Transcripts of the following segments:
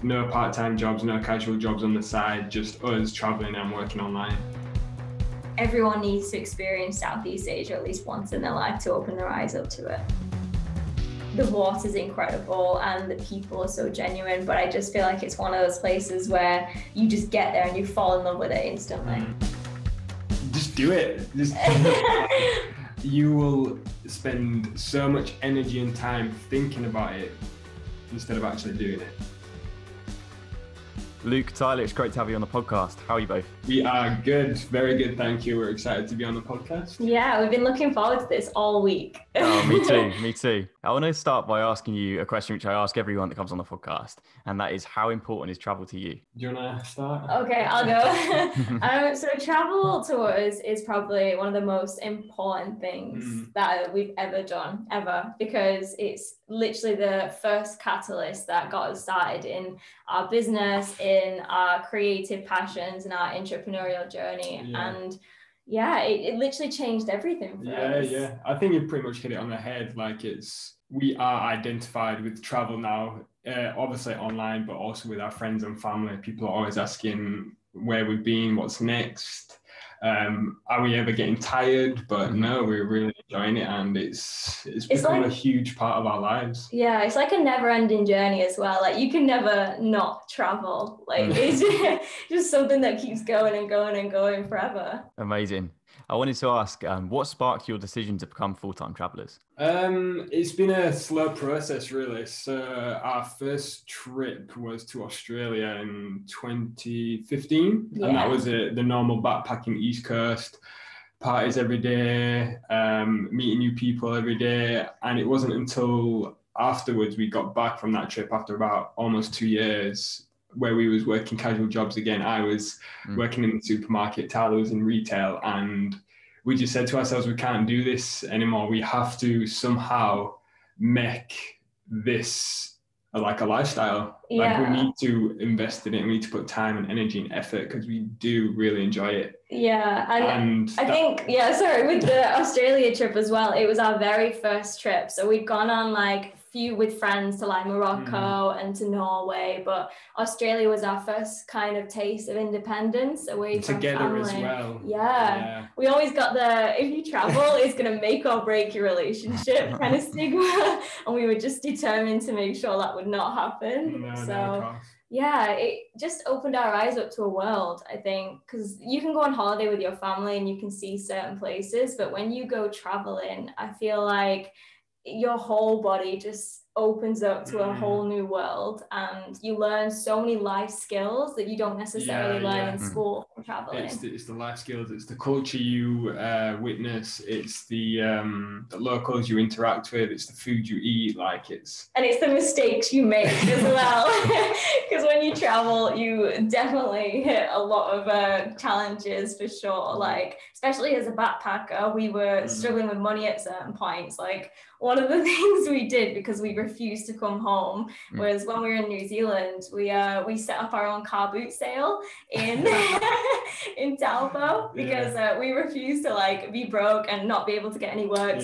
No part-time jobs, no casual jobs on the side, just us traveling and working online. Everyone needs to experience Southeast Asia at least once in their life to open their eyes up to it. The water is incredible and the people are so genuine, but I just feel like it's one of those places where you just get there and you fall in love with it instantly. Just do it. You will spend so much energy and time thinking about it instead of actually doing it. Luke, Tyler, it's great to have you on the podcast. How are you both? We are good, very good, thank you. We're excited to be on the podcast. Yeah, we've been looking forward to this all week. Oh, me too. I want to start by asking you a question which I ask everyone that comes on the podcast, and that is, how important is travel to you? Do you want to start? Okay, I'll go. So travel to us is probably one of the most important things that we've ever done, ever, because it's literally the first catalyst that got us started in our business, in our creative passions, and our entrepreneurial journey. Yeah. And yeah, it literally changed everything for us. Yeah. I think you pretty much hit it on the head. Like we are identified with travel now, obviously online, but also with our friends and family. People are always asking where we've been, what's next. Are we ever getting tired? But no, we're really enjoying it, and it's become like a huge part of our lives. Yeah, it's like a never-ending journey as well. Like you can never not travel. Like it's just something that keeps going and going and going forever. Amazing. I wanted to ask, what sparked your decision to become full-time travelers? It's been a slow process, really. So our first trip was to Australia in 2015, and that was the normal backpacking East Coast, parties every day, meeting new people every day. And it wasn't until afterwards we got back from that trip after about almost 2 years, where we was working casual jobs again. I was working in the supermarket, Tyler was in retail, and we just said to ourselves, we can't do this anymore. We have to somehow make this like a lifestyle. Yeah. Like we need to invest in it. We need to put time and energy and effort because we do really enjoy it. Yeah, and I think, with the Australia trip as well, it was our very first trip. So we'd gone on like few with friends to like Morocco and to Norway, but Australia was our first kind of taste of independence away from together family. As well. Yeah. We always got if you travel, it's going to make or break your relationship kind of stigma, and we were just determined to make sure that would not happen. Yeah, it just opened our eyes up to a world, I think, because you can go on holiday with your family and you can see certain places, but when you go traveling, I feel like your whole body just opens up to a whole new world, and you learn so many life skills that you don't necessarily learn in school from traveling. It's the life skills, it's the culture you witness, it's the locals you interact with, it's the food you eat, and it's the mistakes you make as well, because when you travel you definitely hit a lot of challenges for sure. Like especially as a backpacker, we were struggling with money at certain points. Like one of the things we did, because we refused to come home, was when we were in New Zealand, we set up our own car boot sale in in Taupo, because we refused to like be broke and not be able to get any work.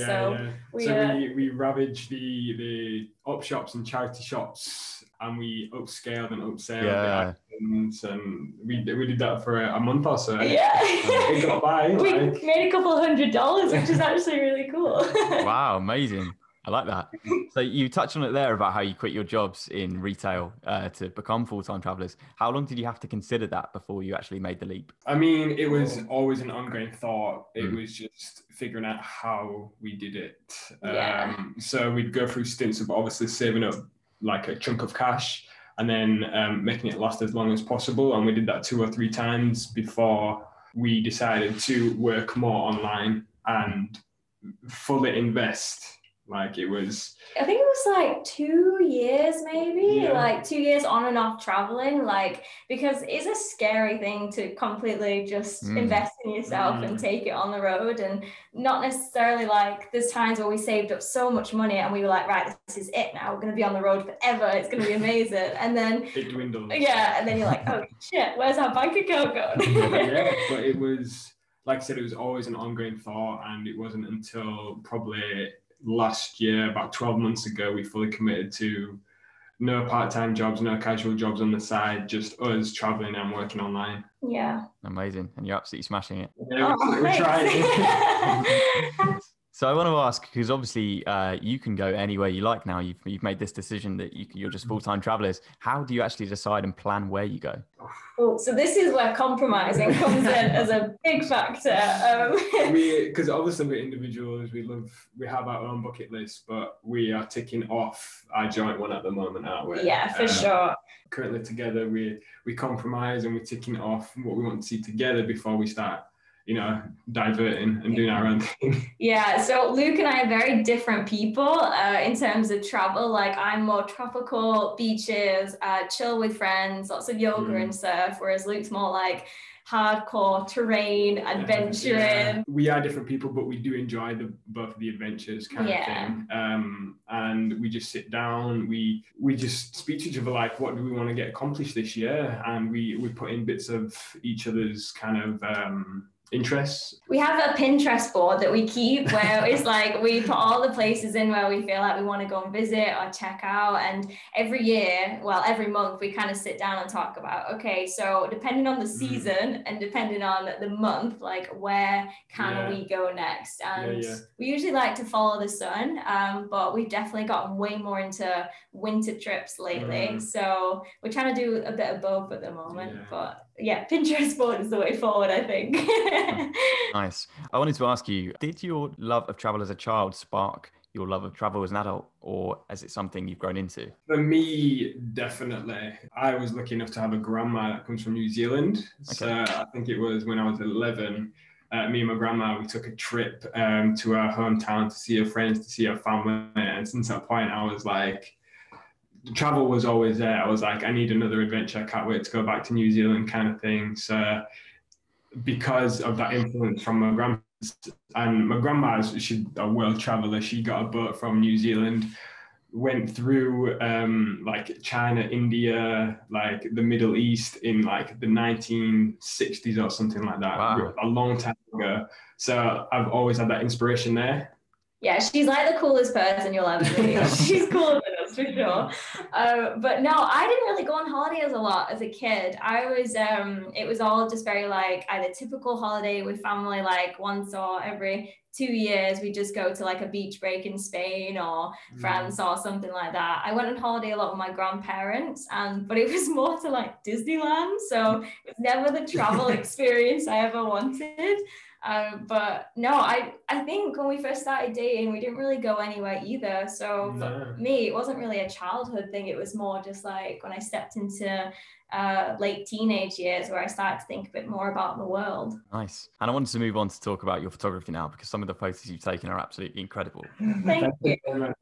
We ravaged the op shops and charity shops, and we upscaled and upselled the items, and we did that for a month or so. It got by. We made a couple $100, which is actually really cool. Wow, amazing. I like that. So you touched on it there about how you quit your jobs in retail to become full-time travelers. How long did you have to consider that before you actually made the leap? I mean, it was always an ongoing thought. It was just figuring out how we did it. So we'd go through stints of obviously saving up like a chunk of cash and then making it last as long as possible. And we did that 2 or 3 times before we decided to work more online and fully invest. Like it was, I think it was like 2 years, maybe like 2 years on and off traveling, like, because it's a scary thing to completely just invest in yourself and take it on the road. And not necessarily like there's times where we saved up so much money and we were like, right, this is it now. We're going to be on the road forever. It's going to be amazing. And then it dwindled. Yeah. And then you're like, oh shit, where's our bank account going? But it was, like I said, it was always an ongoing thought. And it wasn't until probably last year, about 12 months ago, we fully committed to no part-time jobs, no casual jobs on the side, just us traveling and working online. Yeah. Amazing. And you're absolutely smashing it. Yeah, we're trying. So I want to ask, because obviously you can go anywhere you like now. You've made this decision that you're just full-time travelers. How do you actually decide and plan where you go? Oh, so this is where compromising comes in as a big factor. Because obviously we're individuals, we have our own bucket list, but we are ticking off our joint one at the moment, aren't we? Yeah, for sure. Currently together, we compromise and we're ticking off what we want to see together before we start, diverting and doing our own thing. Yeah, so Luke and I are very different people in terms of travel. Like, I'm more tropical, beaches, chill with friends, lots of yoga and surf, whereas Luke's more like hardcore terrain, adventuring. Yeah. We are different people, but we do enjoy both of the adventures kind of thing. And we just sit down, we just speak to each other like, what do we want to get accomplished this year? And we put in bits of each other's kind of interests. We have a Pinterest board that we keep where it's like we put all the places in where we feel like we want to go and visit or check out, and every month we kind of sit down and talk about, okay, so depending on the season and depending on the month, like where can we go next? And we usually like to follow the sun, but we've definitely gotten way more into winter trips lately, so we're trying to do a bit of both at the moment. But yeah, Pinterest board is the way forward, I think. Nice. I wanted to ask you, did your love of travel as a child spark your love of travel as an adult, or is it something you've grown into? For me, definitely. I was lucky enough to have a grandma that comes from New Zealand. Okay. So I think it was when I was 11, me and my grandma, we took a trip to our hometown to see her friends, to see her family. And since that point, I was like, travel was always there. I was like, I need another adventure. I can't wait to go back to New Zealand kind of thing. So because of that influence from my grandma, and my grandma, she's a world traveler. She got a boat from New Zealand, went through like China, India, like the Middle East in like the 1960s or something like that. Wow. A long time ago. So I've always had that inspiration there. Yeah, she's like the coolest person you'll ever meet. She's cooler than us, for sure. But no, I didn't really go on holidays a lot as a kid. It was all just very like either typical holiday with family, like once or every 2 years, we just go to like a beach break in Spain or France or something like that. I went on holiday a lot with my grandparents, but it was more to like Disneyland. So it was never the travel experience I ever wanted. But no, I think when we first started dating, we didn't really go anywhere either. So for me, it wasn't really a childhood thing. It was more just like when I stepped into late teenage years where I started to think a bit more about the world. Nice. And I wanted to move on to talk about your photography now, because some of the photos you've taken are absolutely incredible. Thank you.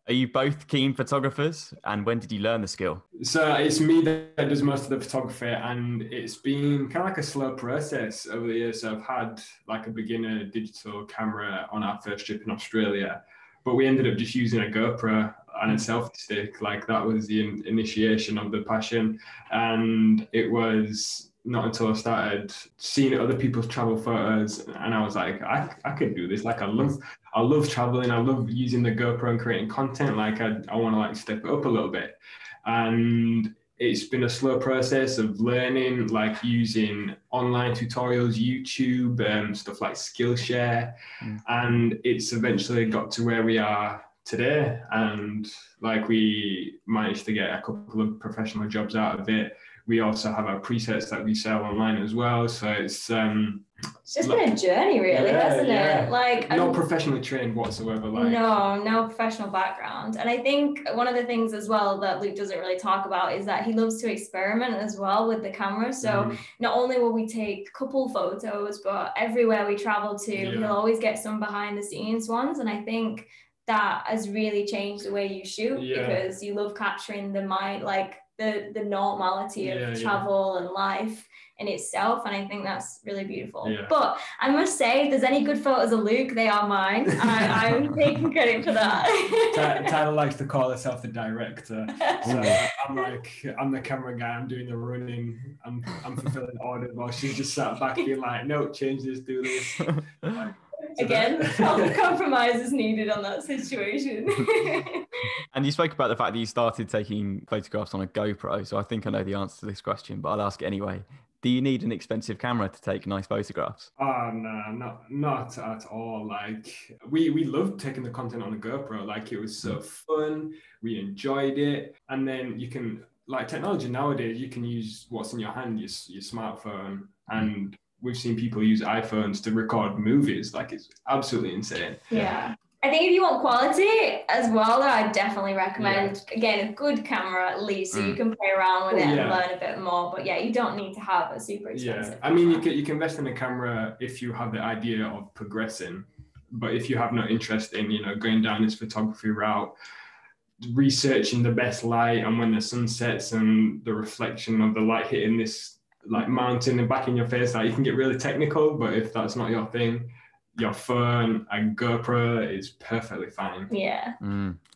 Are you both keen photographers? And when did you learn the skill? So it's me that does most of the photography, and it's been kind of like a slow process over the years. So I've had like a beginner digital camera on our first trip in Australia, but we ended up just using a GoPro and a selfie stick. Like that was the initiation of the passion. And it was not until I started seeing other people's travel photos and I was like, I could do this. Like I love traveling. I love using the GoPro and creating content. Like I want to like step it up a little bit. And it's been a slow process of learning, like using online tutorials, YouTube, stuff like Skillshare. And it's eventually got to where we are today. And like we managed to get a couple of professional jobs out of it. We also have our presets that we sell online as well. So it's just been a journey, really, hasn't it? Like not professionally trained whatsoever. Like no professional background. And I think one of the things as well that Luke doesn't really talk about is that he loves to experiment as well with the camera. So not only will we take couple photos, but everywhere we travel to, he'll always get some behind the scenes ones. And I think that has really changed the way you shoot because you love capturing the mind, like the normality of travel and life in itself, and I think that's really beautiful. But I must say, if there's any good photos of Luke, they are mine. I'm taking credit for that. Tyler likes to call herself the director, so I'm the camera guy. I'm doing the running. I'm fulfilling orders while she's just sat back being like, no, change this, do this. Again, compromise is needed on that situation. And you spoke about the fact that you started taking photographs on a GoPro. So I think I know the answer to this question, but I'll ask it anyway. Do you need an expensive camera to take nice photographs? Oh no, not at all. Like we loved taking the content on a GoPro. Like it was so fun. We enjoyed it. And then you can, like, technology nowadays, you can use what's in your hand, your smartphone, and we've seen people use iPhones to record movies. Like it's absolutely insane. Yeah. I think if you want quality as well, I'd definitely recommend, again, a good camera at least, so you can play around with it and learn a bit more. But yeah, you don't need to have a super expensive I mean, you can invest in a camera if you have the idea of progressing. But if you have no interest in, going down this photography route, researching the best light and when the sun sets and the reflection of the light hitting this like mountain and back in your face, like you can get really technical. But if that's not your thing, your phone and GoPro is perfectly fine. Yeah.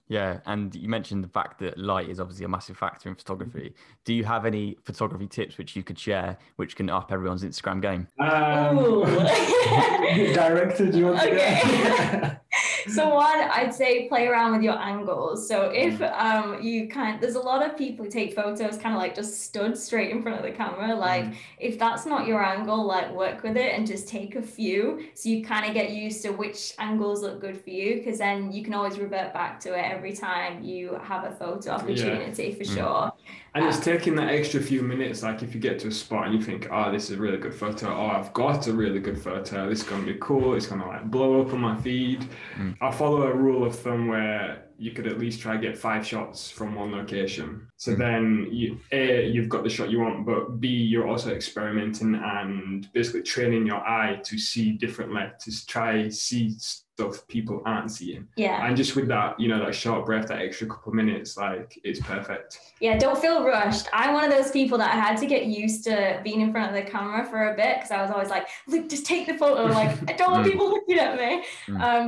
Yeah, and you mentioned the fact that light is obviously a massive factor in photography. Do you have any photography tips which you could share, which can up everyone's Instagram game? Director, do you want to go? So one, I'd say play around with your angles. So if there's a lot of people who take photos kind of like just stood straight in front of the camera. Like if that's not your angle, like work with it and just take a few. So you kind of get used to which angles look good for you, because then you can always revert back to it every time you have a photo opportunity for sure. And it's taking that extra few minutes, like if you get to a spot and you think, oh, this is a really good photo, or I've got a really good photo, this is going to be cool, it's going to like blow up on my feed. I follow a rule of thumb where you could at least try to get 5 shots from one location. So then you've got the shot you want, but B, you're also experimenting and basically training your eye to see differently, to try see stuff people aren't seeing. Yeah. And just with that, that short breath, that extra couple of minutes, like it's perfect. Yeah, don't feel rushed. I'm one of those people that I had to get used to being in front of the camera for a bit, because I was always like, look, just take the photo. Like, I don't want people looking at me.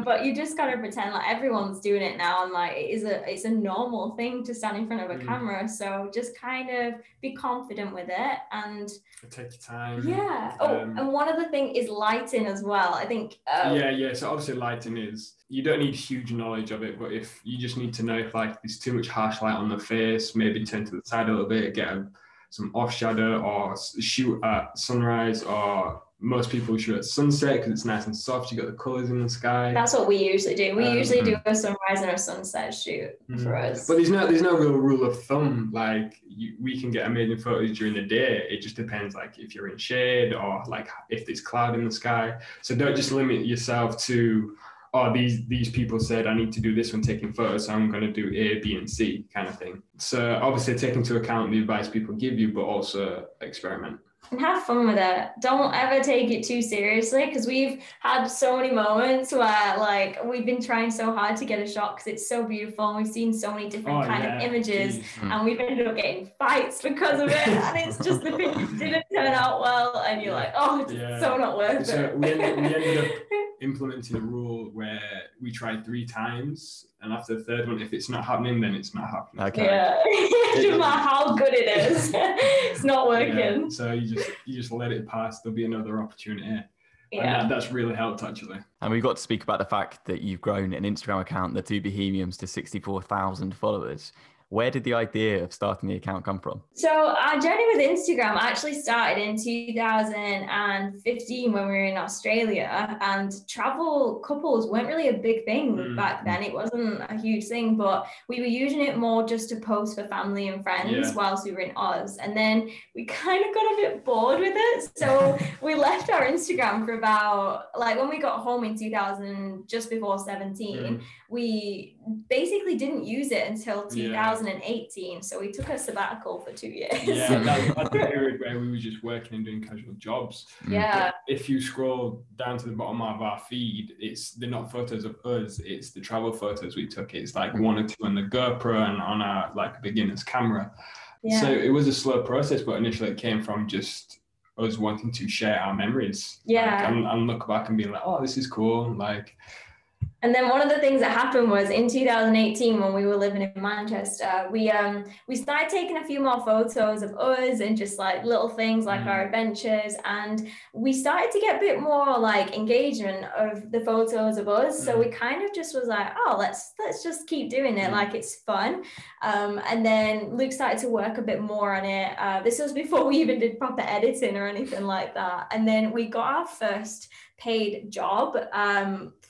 But you just gotta pretend like everyone's doing it now, and like it's a normal thing to stand in front of a camera. So just kind of be confident with it and take your time. Yeah. And one other thing is lighting as well. I think. So obviously lighting is, you don't need huge knowledge of it, but if you just need to know if like there's too much harsh light on the face, maybe turn to the side a little bit, get some off shadow, or shoot at sunrise, or most people shoot at sunset because it's nice and soft. You got the colors in the sky. That's what we usually do. We usually do a sunrise and a sunset shoot for us. But there's no real rule of thumb. Like we can get amazing photos during the day. It just depends, like if you're in shade or like if there's cloud in the sky. So don't just limit yourself to, oh, these people said I need to do this when taking photos, so I'm going to do A, B, and C kind of thing. So obviously take into account the advice people give you, but also experiment. And have fun with it. Don't ever take it too seriously, because we've had so many moments where like we've been trying so hard to get a shot because it's so beautiful and we've seen so many different kind of images, and we've ended up getting fights because of it, and it's just the thing didn't turn out well, and you're like, oh, it's so not worth it. We ended up implementing a rule where we tried 3 times, and after the third one, if it's not happening, then it's not happening. Okay. Yeah. It doesn't matter how good it is, it's not working. Yeah. So you just let it pass. There'll be another opportunity. Yeah. And that's really helped, actually. And we got to speak about the fact that you've grown an Instagram account, the Two Bohemians, to 64,000 followers. Where did the idea of starting the account come from? So our journey with Instagram actually started in 2015 when we were in Australia, and travel couples weren't really a big thing back then. It wasn't a huge thing, but we were using it more just to post for family and friends whilst we were in Oz. And then we kind of got a bit bored with it. So we left our Instagram for about, like when we got home in 2000, just before 17, we basically didn't use it until 2018. So we took a sabbatical for 2 years. Yeah, that's the period where we were just working and doing casual jobs. Yeah. But if you scroll down to the bottom of our feed, they're not photos of us, it's the travel photos we took. It's like 1 or 2 on the GoPro and on our like beginner's camera. Yeah. So it was a slow process, but initially it came from just us wanting to share our memories. Yeah. Like, and look back and be like, oh, this is cool. Like, And then one of the things that happened was in 2018, when we were living in Manchester, we started taking a few more photos of us and just like little things like our adventures. And we started to get a bit more like engagement of the photos of us. So we kind of just was like, oh, let's just keep doing it. Like, it's fun. And then Luke started to work a bit more on it. This was before we even did proper editing or anything like that. And then we got our first paid job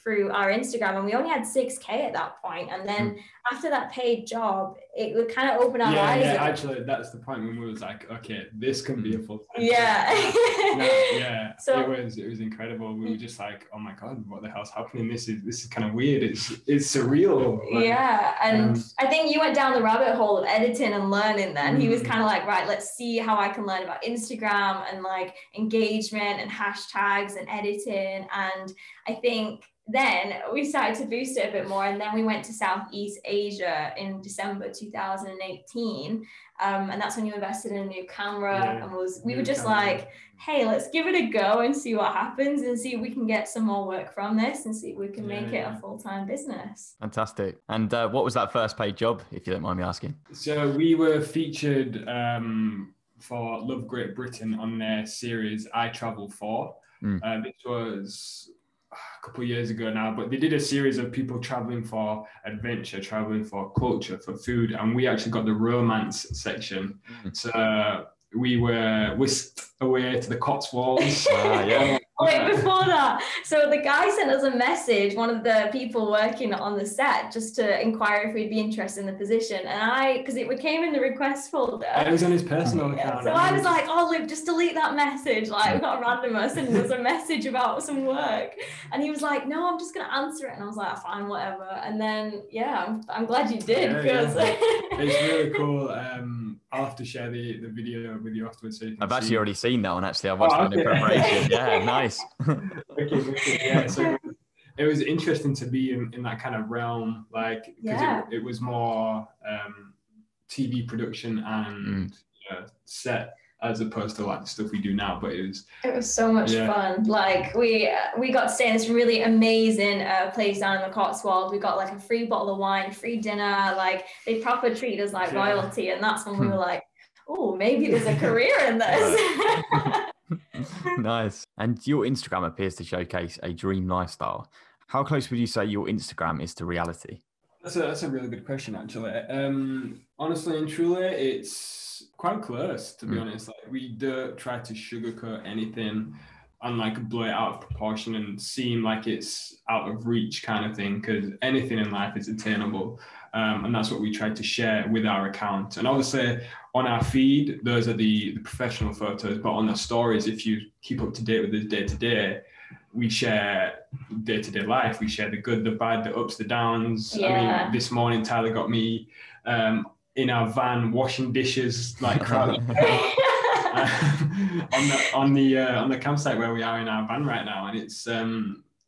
through our Instagram, and we only had 6K at that point. And then after that paid job, it would kind of open our eyes. Yeah, actually, that's the point when we was like, okay, this can be a full time. Yeah. So it was incredible. We were just like, oh my god, what the hell's happening? This is kind of weird. It's surreal. Like, yeah, and I think you went down the rabbit hole of editing and learning. Then he was kind of like, right, let's see how I can learn about Instagram and like engagement and hashtags and editing. And I think then we started to boost it a bit more, and then we went to Southeast Asia in December 2018, and that's when you invested in a new camera, and we were just like, hey, let's give it a go and see what happens, and see if we can get some more work from this, and see if we can make it a full-time business. Fantastic. And what was that first paid job, if you don't mind me asking? So we were featured for Love Great Britain on their series I Travel For. This was a couple of years ago now, but they did a series of people traveling for adventure, traveling for culture, for food, and we actually got the romance section. So we were whisked away to the Cotswolds. Wait, before that, so the guy sent us a message, one of the people working on the set, just to inquire if we'd be interested in the position. And because it came in the request folder. It was on his personal account. So I was like, oh, Luke, just delete that message. Like, we got a randomer sending us a message about some work. And he was like, no, I'm just going to answer it. And I was like, fine, whatever. And then, I'm glad you did. Because it's really cool. I'll have to share the video with you afterwards. So you can actually already seen that one, actually. I've watched that in preparation. Yeah, nice. Okay. So it was interesting to be in that kind of realm, like, because it was more TV production and set, as opposed to like the stuff we do now. But it was so much fun. Like we got to stay in this really amazing place down in the Cotswolds. We got like a free bottle of wine, free dinner. Like, they proper treat us like royalty, and that's when we were like, oh, maybe there's a career in this. Nice. And your Instagram appears to showcase a dream lifestyle. How close would you say your Instagram is to reality? That's a really good question, actually. Honestly and truly, it's quite close, to be honest. Like, we don't try to sugarcoat anything and like blow it out of proportion and seem like it's out of reach kind of thing, because anything in life is attainable. And that's what we try to share with our account. And obviously on our feed, those are the professional photos, but on the stories, if you keep up to date with us day to day, we share day-to-day life. We share the good, the bad, the ups, the downs. I mean, this morning, Tyler got me in our van washing dishes, like on the campsite where we are in our van right now. And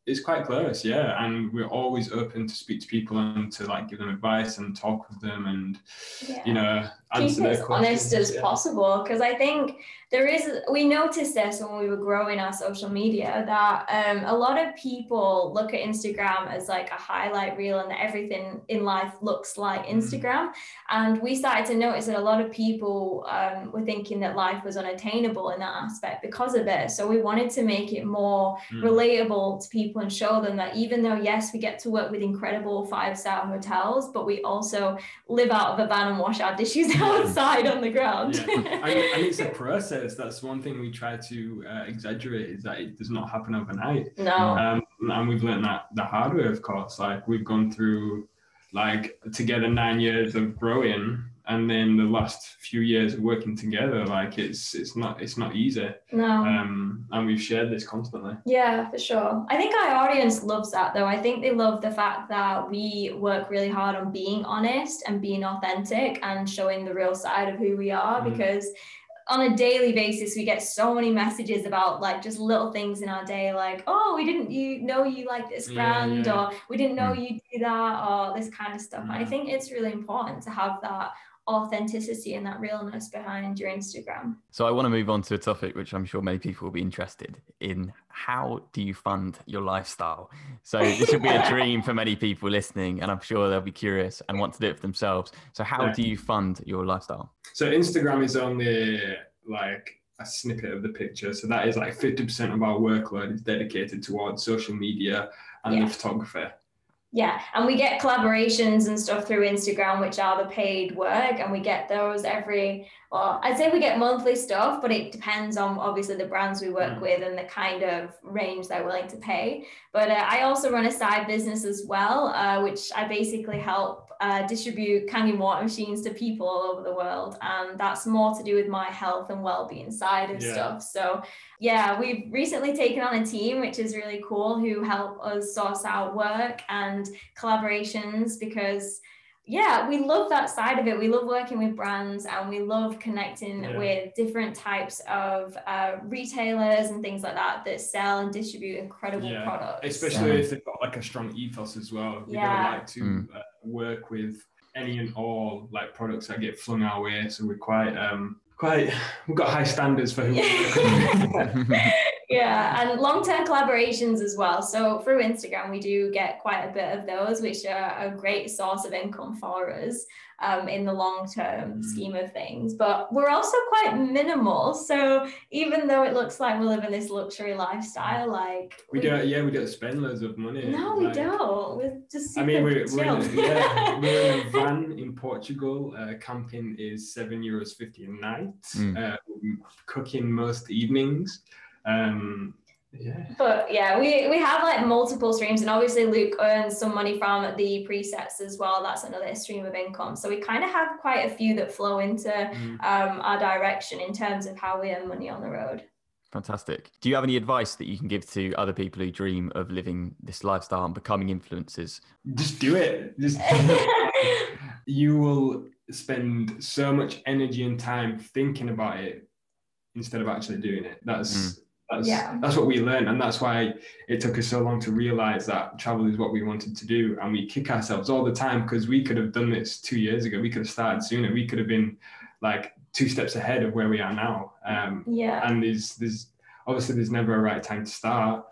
it's quite close, and we're always open to speak to people and to like give them advice and talk with them and answer keep their as questions. Honest as possible, because I think we noticed this when we were growing our social media, that a lot of people look at Instagram as like a highlight reel, and that everything in life looks like Instagram. And we started to notice that a lot of people were thinking that life was unattainable in that aspect because of it. So we wanted to make it more relatable to people and show them that even though, yes, we get to work with incredible 5-star hotels, but we also live out of a van and wash our dishes outside on the ground. And it's a process. That's one thing we try to exaggerate, is that it does not happen overnight. No. And we've learned that the hard way, of course. Like, we've gone through like together 9 years of growing, and then the last few years of working together. Like, it's not easy. No. And we've shared this constantly. Yeah, for sure. I think our audience loves that, though. I think they love the fact that we work really hard on being honest and being authentic and showing the real side of who we are, because on a daily basis, we get so many messages about like just little things in our day, like, oh, we didn't you like this brand, or we didn't know you do that, or this kind of stuff. And I think it's really important to have that authenticity and that realness behind your Instagram. So I want to move on to a topic which I'm sure many people will be interested in. How do you fund your lifestyle? So this will be a dream for many people listening, and I'm sure they'll be curious and want to do it for themselves. So how do you fund your lifestyle? So Instagram is only like a snippet of the picture. So that is like 50% of our workload is dedicated towards social media and the photography. Yeah, and we get collaborations and stuff through Instagram, which are the paid work, and we get those I'd say we get monthly stuff, but it depends on obviously the brands we work with and the kind of range they're willing to pay. But I also run a side business as well, which I basically help distribute candy water machines to people all over the world, and that's more to do with my health and well-being side of stuff. So yeah, we've recently taken on a team, which is really cool, who help us source out work and collaborations, because we love that side of it. We love working with brands, and we love connecting with different types of retailers and things like that sell and distribute incredible products. Especially if they've got like a strong ethos as well. We'd like to work with any and all like products that get flung our way. So we're we've got high standards for who we work with. Yeah, and long-term collaborations as well. So through Instagram, we do get quite a bit of those, which are a great source of income for us in the long-term scheme of things. But we're also quite minimal. So even though it looks like we're living this luxury lifestyle, like we don't spend loads of money. No, we don't. We're just super we're chilled. we're in a van in Portugal. Camping is €7.50 a night. Cooking most evenings. But we have like multiple streams, and obviously Luke earns some money from the presets as well. That's another stream of income. So we kind of have quite a few that flow into our direction in terms of how we earn money on the road. Fantastic. Do you have any advice that you can give to other people who dream of living this lifestyle and becoming influencers? Just do it. You will spend so much energy and time thinking about it instead of actually doing it. That's what we learned, and that's why it took us so long to realize that travel is what we wanted to do. And we kick ourselves all the time because we could have done this 2 years ago. We could have started sooner. We could have been like 2 steps ahead of where we are now. And there's obviously there's never a right time to start.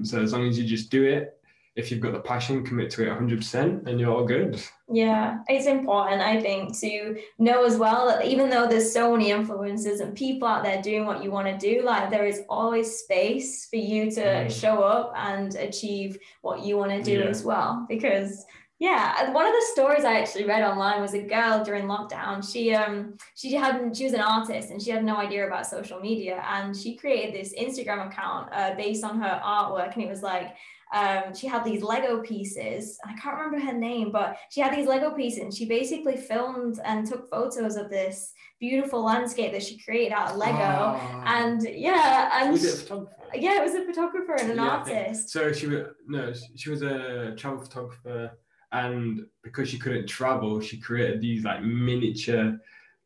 So as long as you just do it, if you've got the passion, commit to it 100%, then you're all good. Yeah, it's important, I think, to know as well that even though there's so many influencers and people out there doing what you want to do, like there is always space for you to show up and achieve what you want to do as well. Because one of the stories I actually read online was a girl during lockdown. She was an artist, and she had no idea about social media, and she created this Instagram account based on her artwork, and it was like she had these Lego pieces. I can't remember her name, but she had these Lego pieces, and she basically filmed and took photos of this beautiful landscape that she created out of Lego. And was it a photographer? Yeah, it was a photographer and an artist. So she was a travel photographer, and because she couldn't travel, she created these like miniature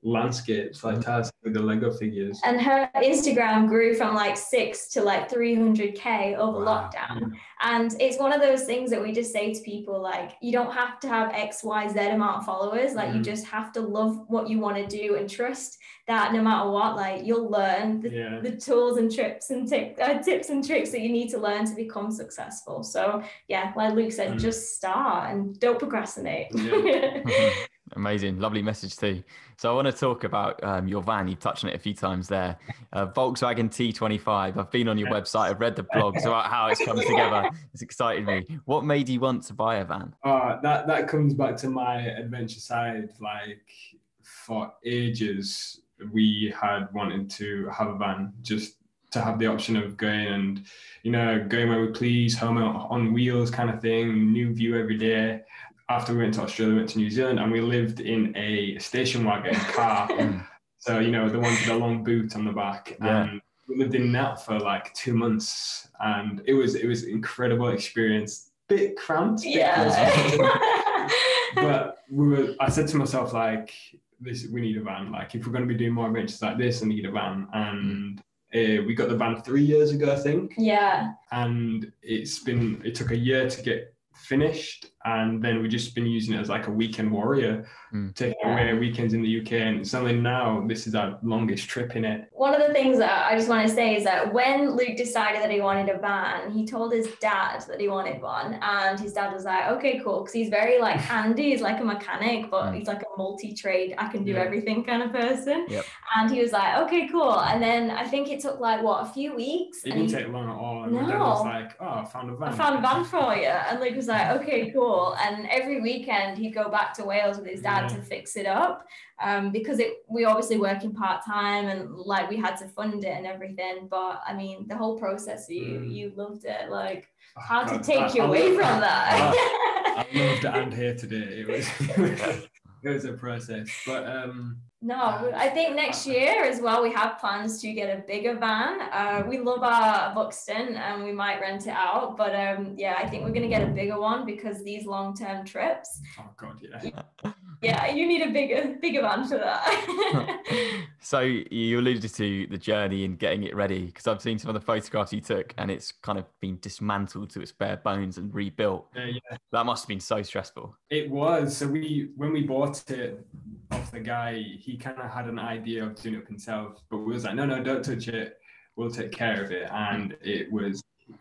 landscapes like Taz with the Lego figures. And her Instagram grew from like 6 to like 300k over lockdown. And it's one of those things that we just say to people, like, you don't have to have XYZ amount of followers. Like you just have to love what you want to do and trust that no matter what, like you'll learn the tools and tips and tricks that you need to learn to become successful. So like Luke said, just start and don't procrastinate. Amazing. Lovely message too. So I want to talk about your van. You've touched on it a few times there. Volkswagen T25. I've been on your website. I've read the blogs about how it's come together. It's excited me. What made you want to buy a van? That comes back to my adventure side. Like for ages, we had wanted to have a van just to have the option of going and, going where we please, home on wheels kind of thing, new view every day. After we went to Australia, we went to New Zealand, and we lived in a station wagon car. So, the ones with the long boot on the back. And we lived in that for like 2 months, and it was an incredible experience. Bit cramped. But I said to myself, like, we need a van. Like, if we're going to be doing more adventures like this, I need a van. And we got the van 3 years ago, I think. Yeah. And it took a year to get finished. And then we've just been using it as like a weekend warrior, taking away weekends in the UK. And suddenly now this is our longest trip in it. One of the things that I just want to say is that when Luke decided that he wanted a van, he told his dad that he wanted one. And his dad was like, okay, cool. Because he's very like handy. He's like a mechanic, but he's like a multi-trade, I can do everything kind of person. Yep. And he was like, okay, cool. And then I think it took like, what, a few weeks? It didn't take long at all. And my dad was like, oh, I found a van. I found a van for you. And Luke was like, okay, cool. And every weekend he'd go back to Wales with his dad to fix it up, because we obviously working part-time and like we had to fund it and everything. But I mean, the whole process, you loved it. Like, hard to take you away from that. I loved it, and here today it was a process. But no, I think next year as well, we have plans to get a bigger van. We love our Buxton and we might rent it out. But yeah, I think we're going to get a bigger one because these long-term trips. Oh, God, yeah. Yeah, you need a bigger van for that. So you alluded to the journey and getting it ready, because I've seen some of the photographs you took and it's kind of been dismantled to its bare bones and rebuilt. Yeah. That must have been so stressful. It was. So when we bought it off the guy, he kind of had an idea of doing it himself, but we was like, no, don't touch it. We'll take care of it. And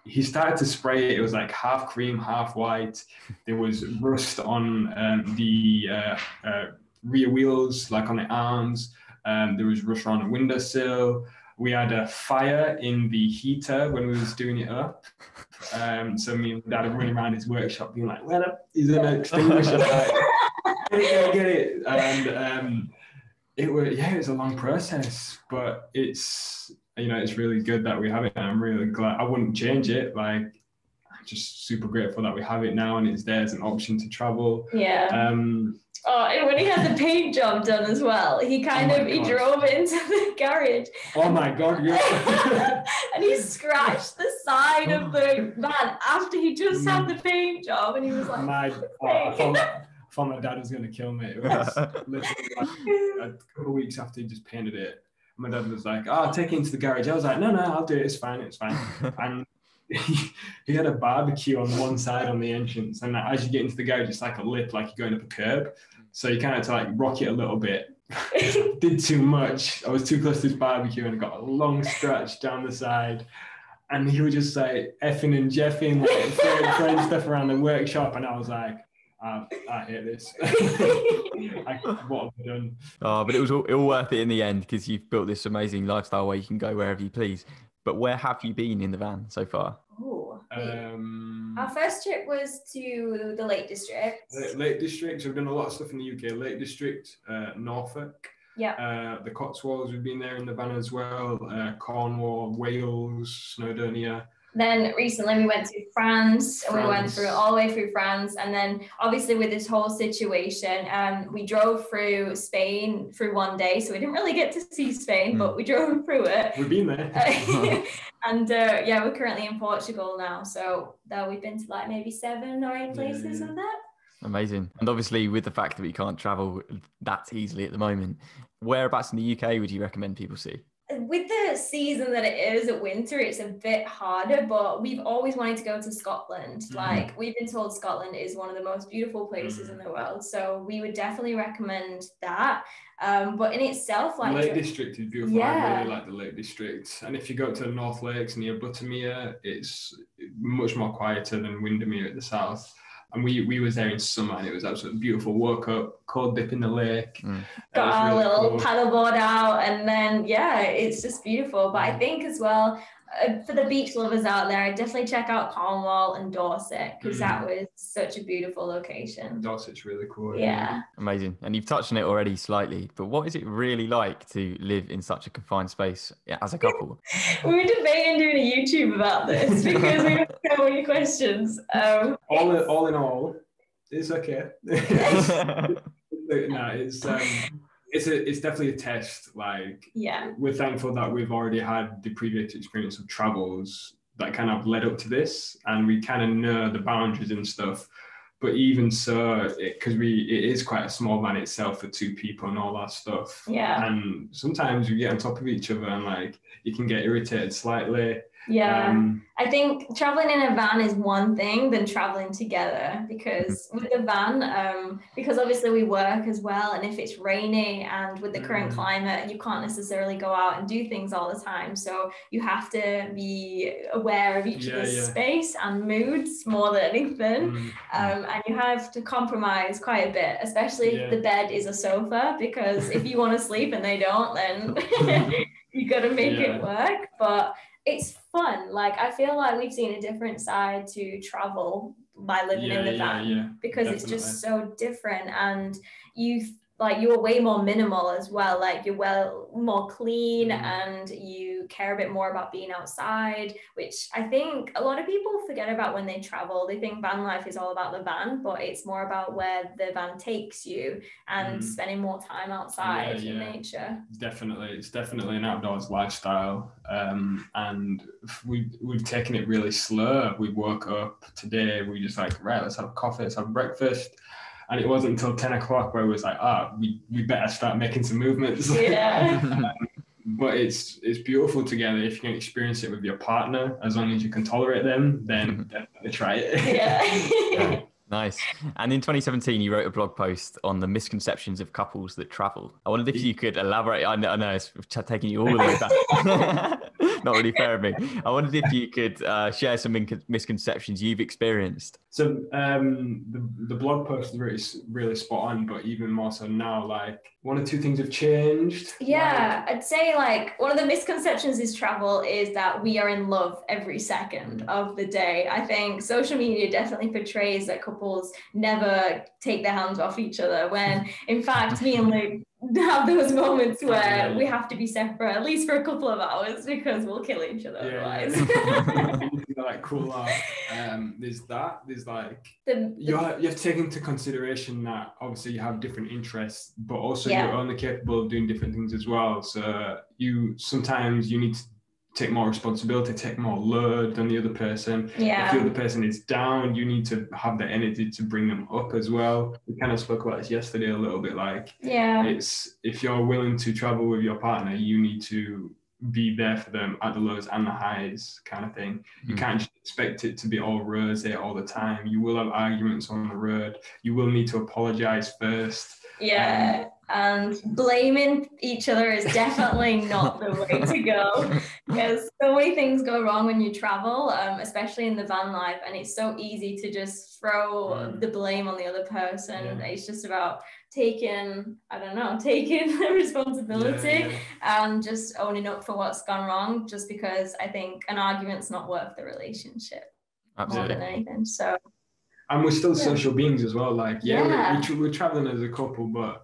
he started to spray it. It was like half cream, half white. There was rust on the rear wheels, like on the arms. There was rust on the windowsill. We had a fire in the heater when we was doing it up. So me and Dad are running around his workshop being like, where is an extinguisher? Like, get it. And it was a long process, but it's really good that we have it. And I'm really glad. I wouldn't change it. Like, I'm just super grateful that we have it now and it's there as an option to travel. Yeah. And when he had the paint job done as well, he he drove into the garage. Oh my God, yeah. And he scratched the side of the van after he just had the paint job, and he was like, I thought my dad was going to kill me. It was literally like a couple of weeks after he just painted it. My dad was like, I'll take it into the garage. I was like, no, I'll do it. It's fine. And he had a barbecue on one side on the entrance. And as you get into the garage, it's like a lip, like you're going up a curb. So you kind of had to like rock it a little bit. Did too much. I was too close to this barbecue and I got a long scratch down the side. And he was just like effing and jeffing, like throwing stuff around the workshop. And I was like, I hate this. What have I done? Oh, but it was all worth it in the end, because you've built this amazing lifestyle where you can go wherever you please. But where have you been in the van so far? Our first trip was to the Lake District. Lake District. So we've done a lot of stuff in the UK. Lake District, Norfolk. Yeah. The Cotswolds, we've been there in the van as well. Cornwall, Wales, Snowdonia. Then recently we went to France, and we went all the way through France. And then obviously with this whole situation, we drove through Spain through one day. So we didn't really get to see Spain, but we drove through it. We've been there. And we're currently in Portugal now. So we've been to like maybe 7 or 8 places with that. Amazing. And obviously with the fact that we can't travel that easily at the moment, whereabouts in the UK would you recommend people see? With the season that it is at winter, it's a bit harder, but we've always wanted to go to Scotland. Like, we've been told Scotland is one of the most beautiful places in the world, so we would definitely recommend that. But in itself, like Lake District is beautiful. Yeah. I really like the Lake District. And if you go to the North Lakes near Buttermere, it's much more quieter than Windermere at the south. And we was there in summer and it was absolutely beautiful. Woke up, cold dip in the lake. Got our really little paddleboard out, and then it's just beautiful. But I think as well, for the beach lovers out there, I'd definitely check out Cornwall and Dorset, because that was such a beautiful location. Dorset's really cool. Yeah. Amazing. And you've touched on it already slightly, but what is it really like to live in such a confined space as a couple? We were debating doing a YouTube about this because we have so many questions. All in all, it's okay. It's definitely a test. Like, we're thankful that we've already had the previous experience of travels that kind of led up to this, and we kind of know the boundaries and stuff. But even so, because it is quite a small van itself for 2 people and all that stuff. Yeah. And sometimes we get on top of each other and like you can get irritated slightly. Yeah, I think traveling in a van is one thing than traveling together, because with the van, because obviously we work as well, and if it's rainy and with the current climate, you can't necessarily go out and do things all the time. So you have to be aware of each other's space and moods more than anything. And you have to compromise quite a bit, especially if the bed is a sofa, because if you want to sleep and they don't, then you got to make it work. But it's fun. Like, I feel like we've seen a different side to travel by living in the van, because definitely. It's just so different, and you're way more minimal as well. Like, you're well more clean, and you care a bit more about being outside, which I think a lot of people forget about when they travel. They think van life is all about the van, but it's more about where the van takes you and spending more time outside in nature. It's definitely an outdoors lifestyle, and we've taken it really slow. We woke up today, we just like, right, let's have coffee, let's have breakfast. And it wasn't until 10 o'clock where it was like, we better start making some movements. Yeah. But it's beautiful together. If you can experience it with your partner, as long as you can tolerate them, then definitely try it. Yeah. Nice. And in 2017, you wrote a blog post on the misconceptions of couples that travel. I wondered if you could elaborate. I know it's taking you all the way back. Not really fair of me. I wondered if you could share some misconceptions you've experienced. So the blog post is really spot on, but even more so now, like, one or two things have changed. Yeah, I'd say like one of the misconceptions is travel is that we are in love every second of the day. I think social media definitely portrays that couples never take their hands off each other, when in fact me and Luke have those moments where we have to be separate at least for a couple of hours, because we'll kill each other otherwise. Like, cool off. There's like you have to take into consideration that obviously you have different interests, but also you're only capable of doing different things as well. So sometimes you need to take more responsibility, take more load than the other person. If the other person is down, you need to have the energy to bring them up as well. We kind of spoke about this yesterday a little bit, like, it's, if you're willing to travel with your partner, you need to be there for them at the lows and the highs, kind of thing. You can't just expect it to be all rosy all the time. You will have arguments on the road. You will need to apologize first. And blaming each other is definitely not the way to go, because so many things go wrong when you travel, especially in the van life, and it's so easy to just throw the blame on the other person. It's just about taking the responsibility and just owning up for what's gone wrong, just because I think an argument's not worth the relationship. Absolutely. More than anything. So, and we're still social beings as well. Like, we're traveling as a couple, but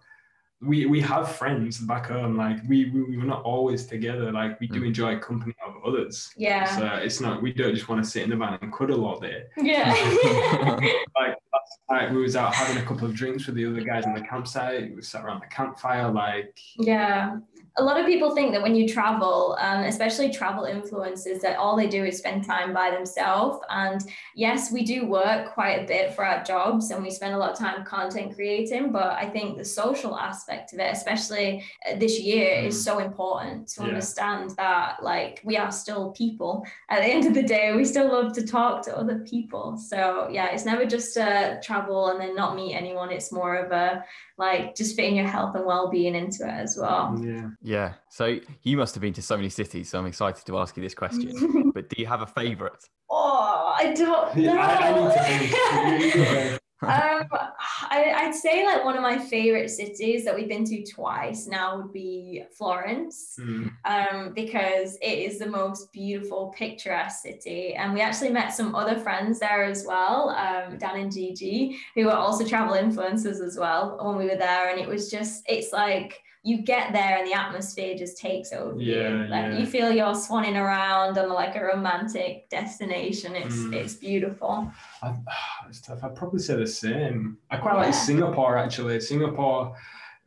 we have friends back home. Like, we were not always together. Like, we do enjoy company of others. So it's not, we don't just want to sit in the van and cuddle all day. Like, last night we was out having a couple of drinks with the other guys on the campsite. We sat around the campfire, like. A lot of people think that when you travel, especially travel influencers, that all they do is spend time by themselves. And yes, we do work quite a bit for our jobs, and we spend a lot of time content creating. But I think the social aspect of it, especially this year, is so important to understand that, like, we are still people. At the end of the day, we still love to talk to other people. So yeah, it's never just travel and then not meet anyone. It's more of a, like, just fitting your health and well-being into it as well. Yeah. So you must have been to so many cities, so I'm excited to ask you this question. But do you have a favourite? I don't know. I'd say like one of my favorite cities that we've been to twice now would be Florence, because it is the most beautiful, picturesque city. And we actually met some other friends there as well, Dan and Gigi, who are also travel influencers as well, when we were there. And it was just, it's like, you get there and the atmosphere just takes over you. Like, you feel you're swanning around on like a romantic destination. It's beautiful. I'd probably say the same. I quite like Singapore, actually. Singapore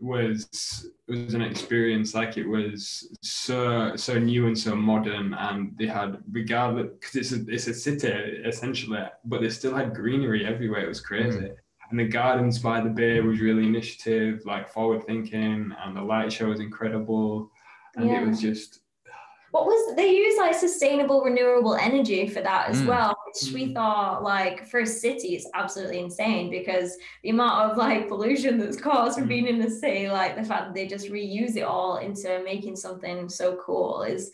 was an experience. Like, it was so new and so modern, and they had, regardless, because it's a city essentially, but they still had greenery everywhere. It was crazy. And the gardens by the bay was really initiative, like forward thinking, and the light show was incredible. And it was just, They use like sustainable renewable energy for that as well, which we thought, like, for a city it's absolutely insane, because the amount of like pollution that's caused from being in the city, like the fact that they just reuse it all into making something so cool is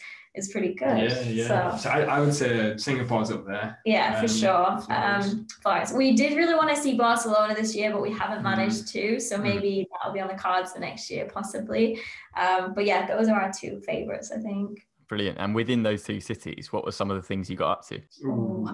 pretty good. So I would say Singapore's up there. Yeah, for sure. Florence. We did really want to see Barcelona this year, but we haven't managed to. So maybe that'll be on the cards for next year, possibly. But yeah, those are our two favorites, I think. Brilliant. And within those two cities, what were some of the things you got up to?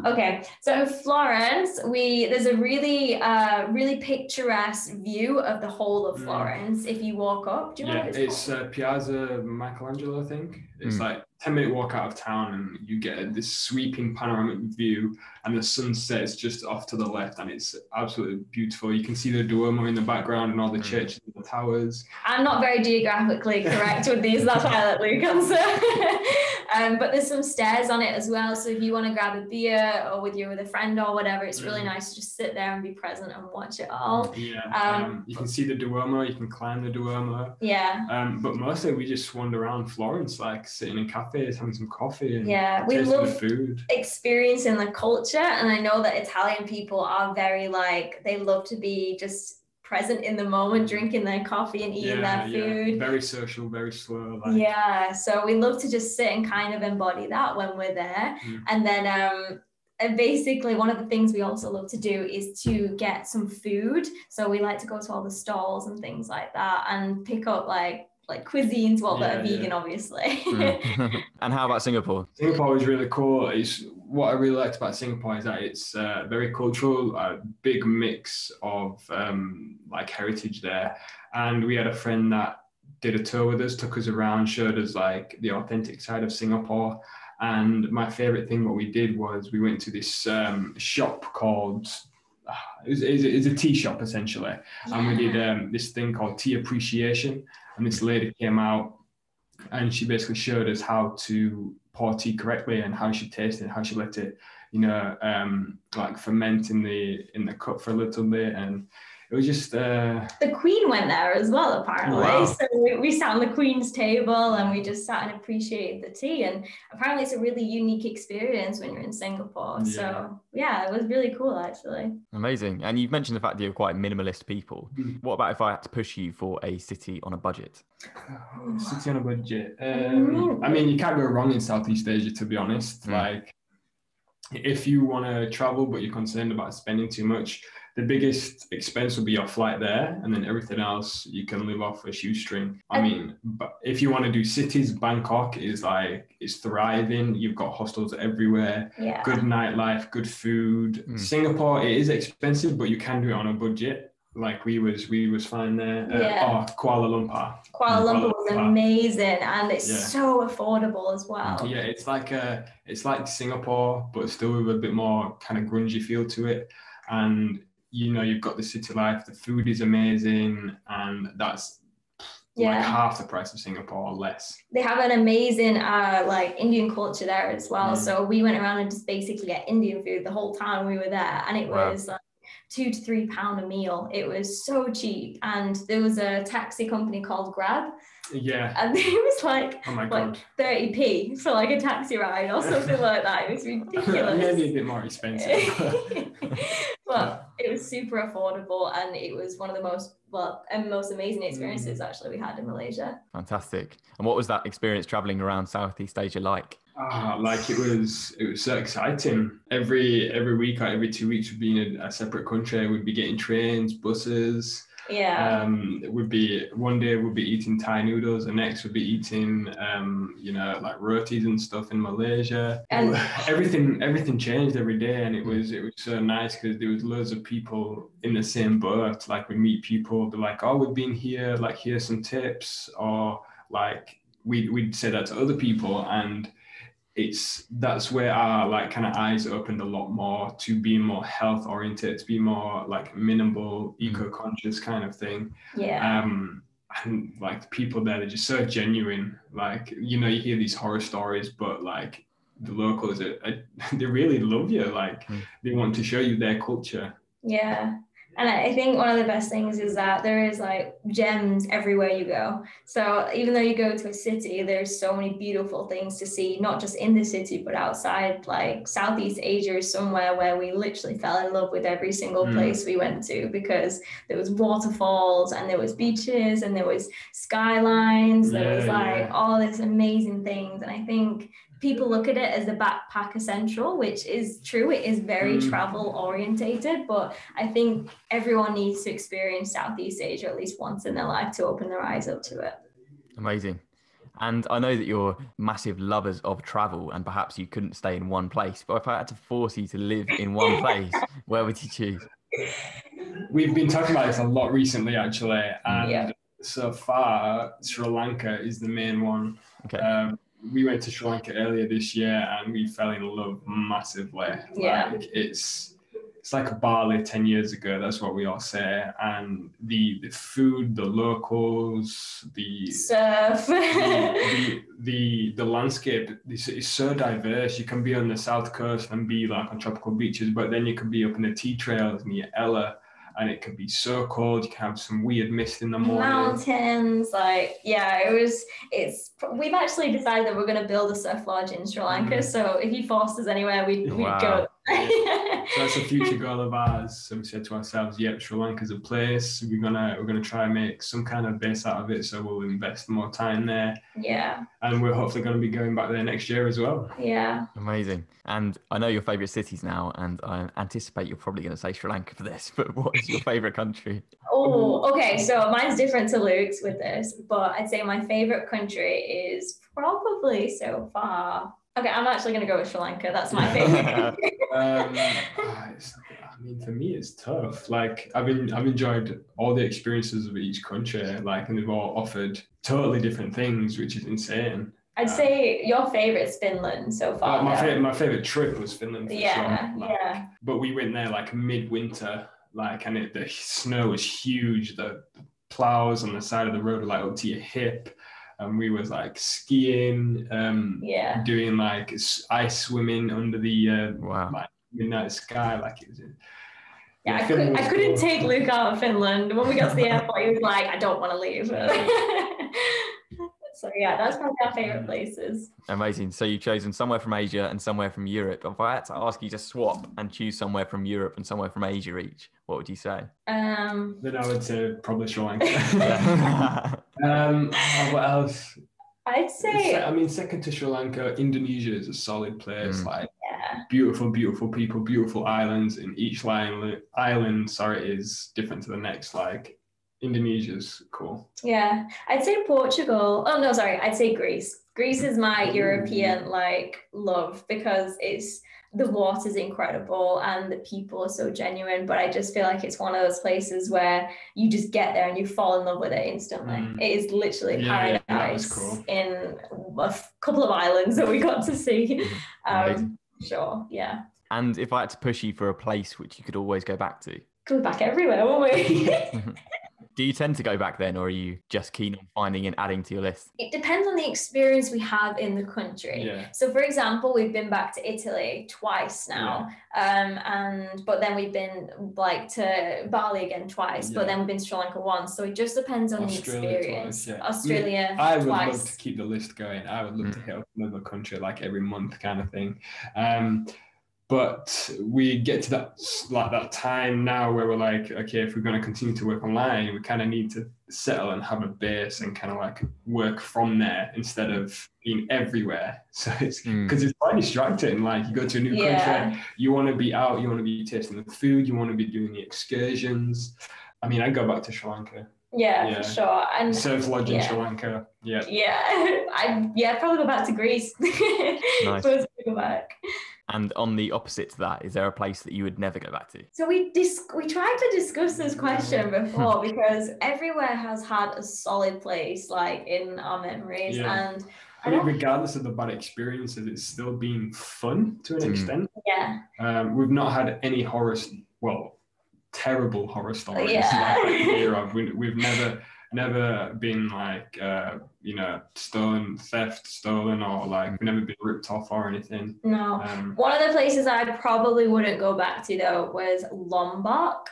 Okay, so in Florence, there's a really picturesque view of the whole of Florence. If you walk up, do you know what it's called? Piazza Michelangelo, I think. It's like 10-minute walk out of town, and you get this sweeping panoramic view, and the sun sets just off to the left, and it's absolutely beautiful. You can see the Duomo in the background and all the churches and the towers. I'm not very geographically correct with these, that's why I let Luke answer. But there's some stairs on it as well, so if you want to grab a beer or with a friend or whatever, it's really nice to just sit there and be present and watch it all. You can see the Duomo, you can climb the Duomo. But mostly we just wander around Florence, like sitting in cafes, having some coffee, and we love the food, experiencing the culture. And I know that Italian people are very they love to be just present in the moment, drinking their coffee and eating their food. Very social, very slow. So we love to just sit and kind of embody that when we're there. And then basically one of the things we also love to do is to get some food. So we like to go to all the stalls and things like that and pick up like cuisines, that are vegan, obviously. And how about Singapore? Singapore was really cool. What I really liked about Singapore is that it's very cultural, a big mix of heritage there. And we had a friend that did a tour with us, took us around, showed us like the authentic side of Singapore. And my favorite thing what we did was we went to this shop called it's a tea shop essentially, and we did this thing called tea appreciation, and this lady came out and she basically showed us how to pour tea correctly and how you should taste it, how you should let it ferment in the cup for a little bit. And it was just the Queen went there as well, apparently. Wow. So we sat on the Queen's table and we just sat and appreciated the tea. And apparently it's a really unique experience when you're in Singapore. So yeah, it was really cool, actually. Amazing. And you've mentioned the fact that you're quite minimalist people. What about if I had to push you for a city on a budget? City on a budget. I mean, you can't go wrong in Southeast Asia, to be honest. Like, if you want to travel but you're concerned about spending too much, the biggest expense will be your flight there, and then everything else you can live off a shoestring. I mean, but if you want to do cities, Bangkok is thriving. You've got hostels everywhere, good nightlife, good food. Singapore, it is expensive, but you can do it on a budget. Like we was fine there. Kuala Lumpur. Kuala Lumpur was amazing, and it's so affordable as well. Yeah, it's like Singapore, but still with a bit more kind of grungy feel to it. And you've got the city life, the food is amazing, and that's like half the price of Singapore or less. They have an amazing Indian culture there as well. So we went around and just basically ate Indian food the whole time we were there, and it was like £2 to £3 a meal. It was so cheap. And there was a taxi company called Grab. Yeah. And it was like, oh my God, 30p for like a taxi ride or something like that. It was ridiculous. Maybe a bit more expensive. But it was super affordable, and it was one of the most amazing experiences actually we had in Malaysia. Fantastic. And what was that experience traveling around Southeast Asia like? It was so exciting. Every week or every 2 weeks we'd be in a separate country. We'd be getting trains, buses. One day we'd be eating Thai noodles, the next we'd be eating like rotis and stuff in Malaysia. And everything changed every day, and it was so nice because there was loads of people in the same boat. Like we'd meet people, be like, oh, we've been here, like here's some tips, or like we'd say that to other people, and that's where our like kind of eyes opened a lot more to being more health oriented, to be more like minimal, eco-conscious kind of thing. And like the people there, they're just so genuine. Like, you hear these horror stories, but like the locals, they really love you. Like they want to show you their culture. Yeah. And I think one of the best things is that there is like gems everywhere you go. So even though you go to a city, there's so many beautiful things to see, not just in the city, but outside. Like Southeast Asia is somewhere where we literally fell in love with every single place we went to, because there was waterfalls and there was beaches and there was skylines. There was like all these amazing things. And I think people look at it as a backpacker central, which is true. It is very travel orientated, but I think everyone needs to experience Southeast Asia at least once in their life to open their eyes up to it. Amazing. And I know that you're massive lovers of travel, and perhaps you couldn't stay in one place, but if I had to force you to live in one place, where would you choose? We've been talking about this a lot recently, actually, and so far Sri Lanka is the main one. Okay. We went to Sri Lanka earlier this year and we fell in love massively. Like it's like Bali 10 years ago, that's what we all say. And the food, the locals, the surf, the landscape is so diverse. You can be on the south coast and be like on tropical beaches, but then you can be up in the tea trails near Ella, and it can be so cold. You can have some weird mist in the morning. Mountains, like, we've actually decided that we're going to build a surf lodge in Sri Lanka. So if you forced us anywhere, we'd go. So that's a future goal of ours. So we said to ourselves, yep, Sri Lanka's a place. We're gonna try and make some kind of base out of it. So we'll invest more time there. Yeah. And we're hopefully going to be going back there next year as well. Yeah. Amazing. And I know your favourite cities now, and I anticipate you're probably going to say Sri Lanka for this, but what is your favourite country? Oh, okay. So mine's different to Luke's with this, but I'd say my favourite country is probably so far. Okay, I'm actually going to go with Sri Lanka. That's my favourite. I mean, for me, it's tough. Like, I've enjoyed all the experiences of each country, like, and they've all offered totally different things, which is insane. I'd say your favourite's Finland so far. My favorite trip was Finland. For sure. Like, but we went there like midwinter, like, and the snow was huge. The plows on the side of the road were like up to your hip. And we was like skiing, doing like ice swimming under the like midnight sky. Like it was. I couldn't take Luke out of Finland. When we got to the airport, he was like, "I don't want to leave." So yeah, that's probably our favorite places. Amazing. So you've chosen somewhere from Asia and somewhere from Europe. If I had to ask you to swap and choose somewhere from Europe and somewhere from Asia each, what would you say? Then I would say probably Sri Lanka. What else? I'd say. Second to Sri Lanka, Indonesia is a solid place. Beautiful, beautiful people, beautiful islands, and each island, is different to the next. Like, Indonesia's cool. Yeah, I'd say Portugal. Oh no, sorry, I'd say Greece. Greece is my European love, because the water's incredible and the people are so genuine, but I just feel like it's one of those places where you just get there and you fall in love with it instantly. It is literally paradise in a couple of islands that we got to see. Sure, yeah. And if I had to push you for a place which you could always go back to? Go back everywhere, won't we? Do you tend to go back then, or are you just keen on finding and adding to your list? It depends on the experience we have in the country. Yeah. So, for example, we've been back to Italy twice now, but then we've been to Bali again twice, but then we've been to Sri Lanka once. So it just depends on Australia the experience. Twice, Australia I would twice. love to keep the list going. I would love to hit up another country like every month kind of thing. But we get to that time now where we're like, okay, if we're going to continue to work online, we kind of need to settle and have a base and kind of like work from there instead of being everywhere. So it's because it's quite distracting. Like, you go to a new country, you want to be out, you want to be tasting the food, you want to be doing the excursions. I mean, I'd go back to Sri Lanka. Yeah, for sure. And surf lodge in Sri Lanka. I'd probably go back to Greece. Nice. First go back. And on the opposite to that, is there a place that you would never go back to? So we tried to discuss this question before, because everywhere has had a solid place like in our memories, and I mean, regardless of the bad experiences, it's still been fun to an extent. Yeah. We've not had any terrible horror stories. We've never been stolen, or like we've never been ripped off or anything. No. One of the places I probably wouldn't go back to though was Lombok.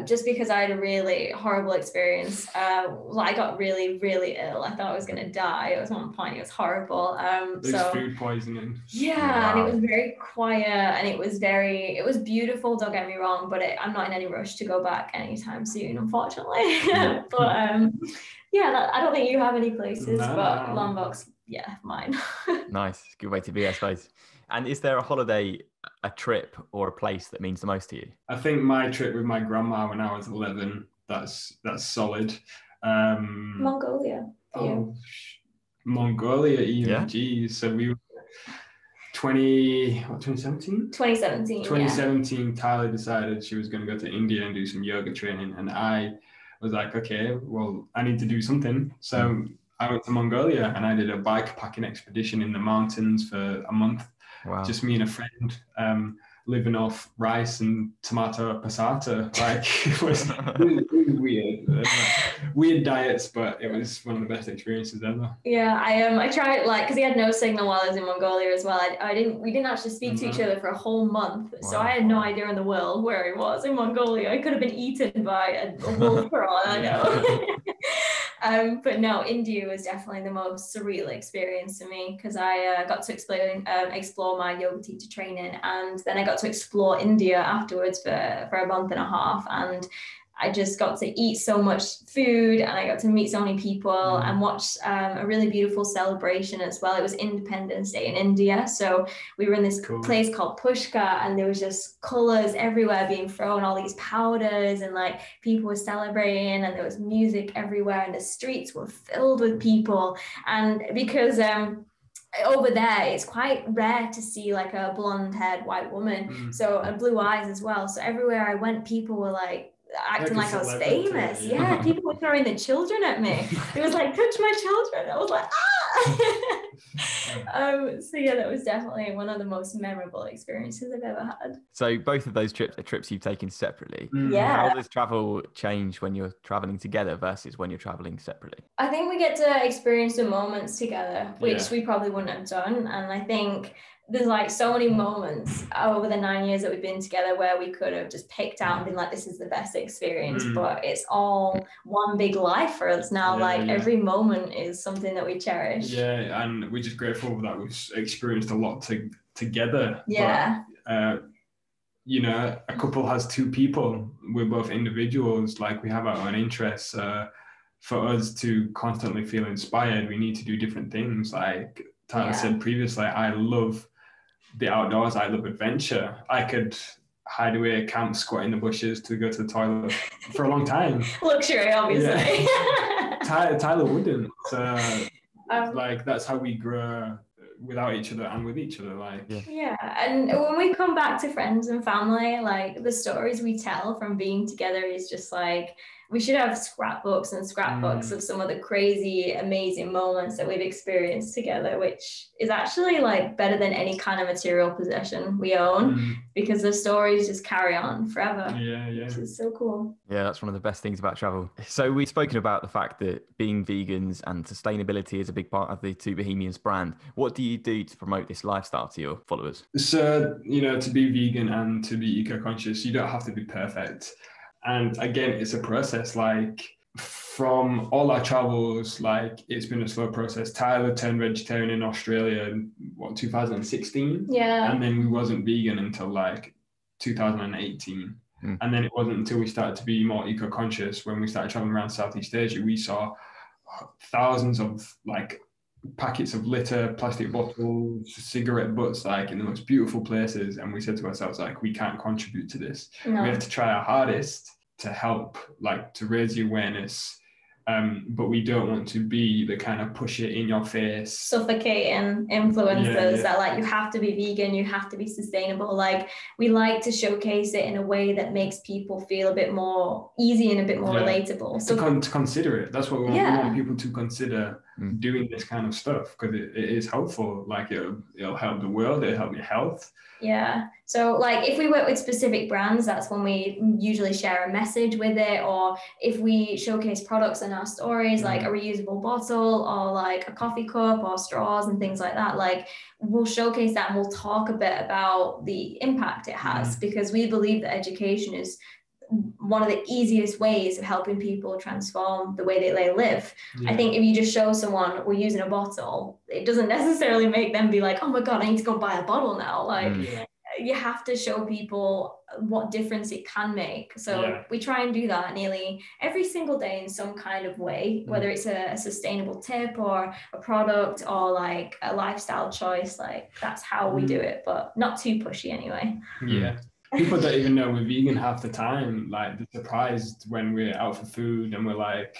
just because I had a really horrible experience. I got really, really ill. I thought I was going to die. It was one point. It was horrible. So food poisoning. Yeah, wow. And it was very quiet, and it was beautiful. Don't get me wrong, but I'm not in any rush to go back anytime soon, unfortunately. But yeah, I don't think you have any places, but Lombok's, yeah, mine. Nice, good way to be, I suppose. And is there a holiday, a trip, or a place that means the most to you? I think my trip with my grandma when I was 11, that's solid. Mongolia. Mongolia even, yeah. Geez. So we were 2017? 2017, yeah. Tyler decided she was going to go to India and do some yoga training. And I was like, okay, well, I need to do something. So I went to Mongolia and I did a bike packing expedition in the mountains for a month. Wow. Just me and a friend, living off rice and tomato passata. Like, it was weird. Weird diets, but it was one of the best experiences ever. Yeah, I tried, like, because he had no signal while I was in Mongolia as well. We didn't actually speak to each other for a whole month. Wow. So I had no idea in the world where he was in Mongolia. I could have been eaten by a wolf for all I know. But no, India was definitely the most surreal experience for me, because I got to explore my yoga teacher training, and then I got to explore India afterwards for a month and a half, and I just got to eat so much food, and I got to meet so many people and watch a really beautiful celebration as well. It was Independence Day in India, so we were in this place called Pushkar, and there was just colors everywhere being thrown, all these powders, and like people were celebrating, and there was music everywhere, and the streets were filled with people. And because over there it's quite rare to see like a blonde-haired white woman, so and blue eyes as well, so everywhere I went people were like acting like I was famous. Yeah, people were throwing their children at me. It was like, touch my children. I was like, ah. So yeah, that was definitely one of the most memorable experiences I've ever had. So both of those trips are trips you've taken separately. Yeah. How does travel change when you're traveling together versus when you're traveling separately? I think we get to experience the moments together, which we probably wouldn't have done. And I think there's like so many moments over the 9 years that we've been together where we could have just picked out and been like, this is the best experience, but it's all one big life for us now. Every moment is something that we cherish. Yeah, and we're just grateful that we've experienced a lot together. Yeah. But, you know, a couple has two people. We're both individuals, like we have our own interests. For us to constantly feel inspired, we need to do different things. Like Tyler said previously, I love the outdoors. I love adventure. I could hide away, camp, squat in the bushes to go to the toilet for a long time. Luxury, obviously. Yeah. Tyler wouldn't. So, like, that's how we grow without each other and with each other. Like, yeah. And when we come back to friends and family, like the stories we tell from being together is just like, we should have scrapbooks and scrapbooks of some of the crazy, amazing moments that we've experienced together, which is actually like better than any kind of material possession we own, because the stories just carry on forever. Yeah. Which is so cool. Yeah, that's one of the best things about travel. So we've spoken about the fact that being vegans and sustainability is a big part of the Two Bohemians brand. What do you do to promote this lifestyle to your followers? So, you know, to be vegan and to be eco-conscious, you don't have to be perfect. And again, it's a process. Like, from all our travels, like, it's been a slow process. Tyler turned vegetarian in Australia in 2016? Yeah. And then we wasn't vegan until like 2018. And then it wasn't until we started to be more eco-conscious, when we started traveling around Southeast Asia, we saw thousands of like packets of litter, plastic bottles, cigarette butts, like in the most beautiful places. And we said to ourselves, like, we can't contribute to this. No. We have to try our hardest to help, like, to raise the awareness. But we don't want to be the kind of push it in your face, suffocating influencers that like, you have to be vegan, you have to be sustainable. Like, we like to showcase it in a way that makes people feel a bit more easy and a bit more relatable. So to consider it. That's what we want. We want people to consider doing this kind of stuff, because it is helpful. Like, it'll help the world, it'll help your health. Yeah. So like, if we work with specific brands, that's when we usually share a message with it, or if we showcase products in our stories, like a reusable bottle or like a coffee cup or straws and things like that, like, we'll showcase that and we'll talk a bit about the impact it has, because we believe that education is one of the easiest ways of helping people transform the way that they live. I think if you just show someone we're using a bottle, it doesn't necessarily make them be like, oh my God, I need to go buy a bottle now. Like you have to show people what difference it can make. So we try and do that nearly every single day in some kind of way, whether it's a sustainable tip or a product or like a lifestyle choice. Like that's how we do it, but not too pushy anyway. People don't even know we're vegan half the time. Like they're surprised when we're out for food and we're like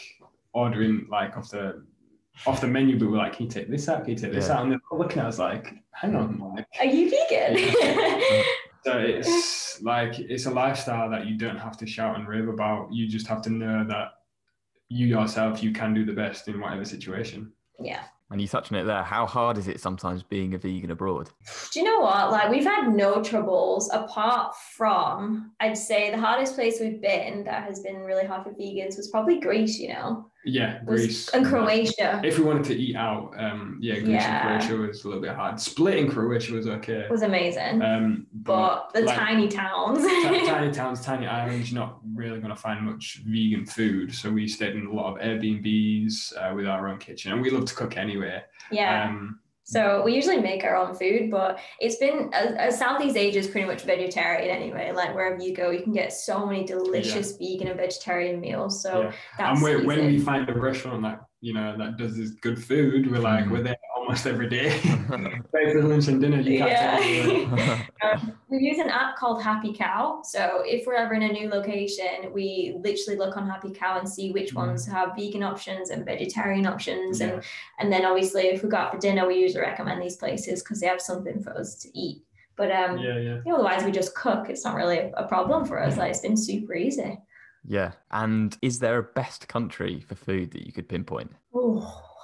ordering like off the menu, but we're like, can you take this out? Can you take this out? And they're looking at us like, hang on, like, are you vegan? So it's like, it's a lifestyle that you don't have to shout and rave about. You just have to know that you yourself, you can do the best in whatever situation. Yeah. And you touched on it there. How hard is it sometimes being a vegan abroad? Do you know what? Like we've had no troubles apart from, I'd say the hardest place we've been that has been really hard for vegans was probably Greece, you know? Yeah, Greece. And Croatia. If we wanted to eat out, Greece and Croatia was a little bit hard. Split in Croatia was okay. It was amazing. But the like, tiny towns. Tiny towns, tiny islands, you're not really going to find much vegan food. So we stayed in a lot of Airbnbs with our own kitchen. And we love to cook anyway. Yeah. So we usually make our own food, but it's been, Southeast Asia is pretty much vegetarian anyway. Like wherever you go, you can get so many delicious vegan and vegetarian meals. So that's and when we find a restaurant that, you know, that does this good food, we're like, we're there almost every day. For lunch and dinner, you can't we use an app called Happy Cow. So if we're ever in a new location, we literally look on Happy Cow and see which ones have vegan options and vegetarian options. And then obviously if we go out for dinner, we usually recommend these places because they have something for us to eat. But otherwise we just cook. It's not really a problem for us. Like it's been super easy. Yeah. And is there a best country for food that you could pinpoint?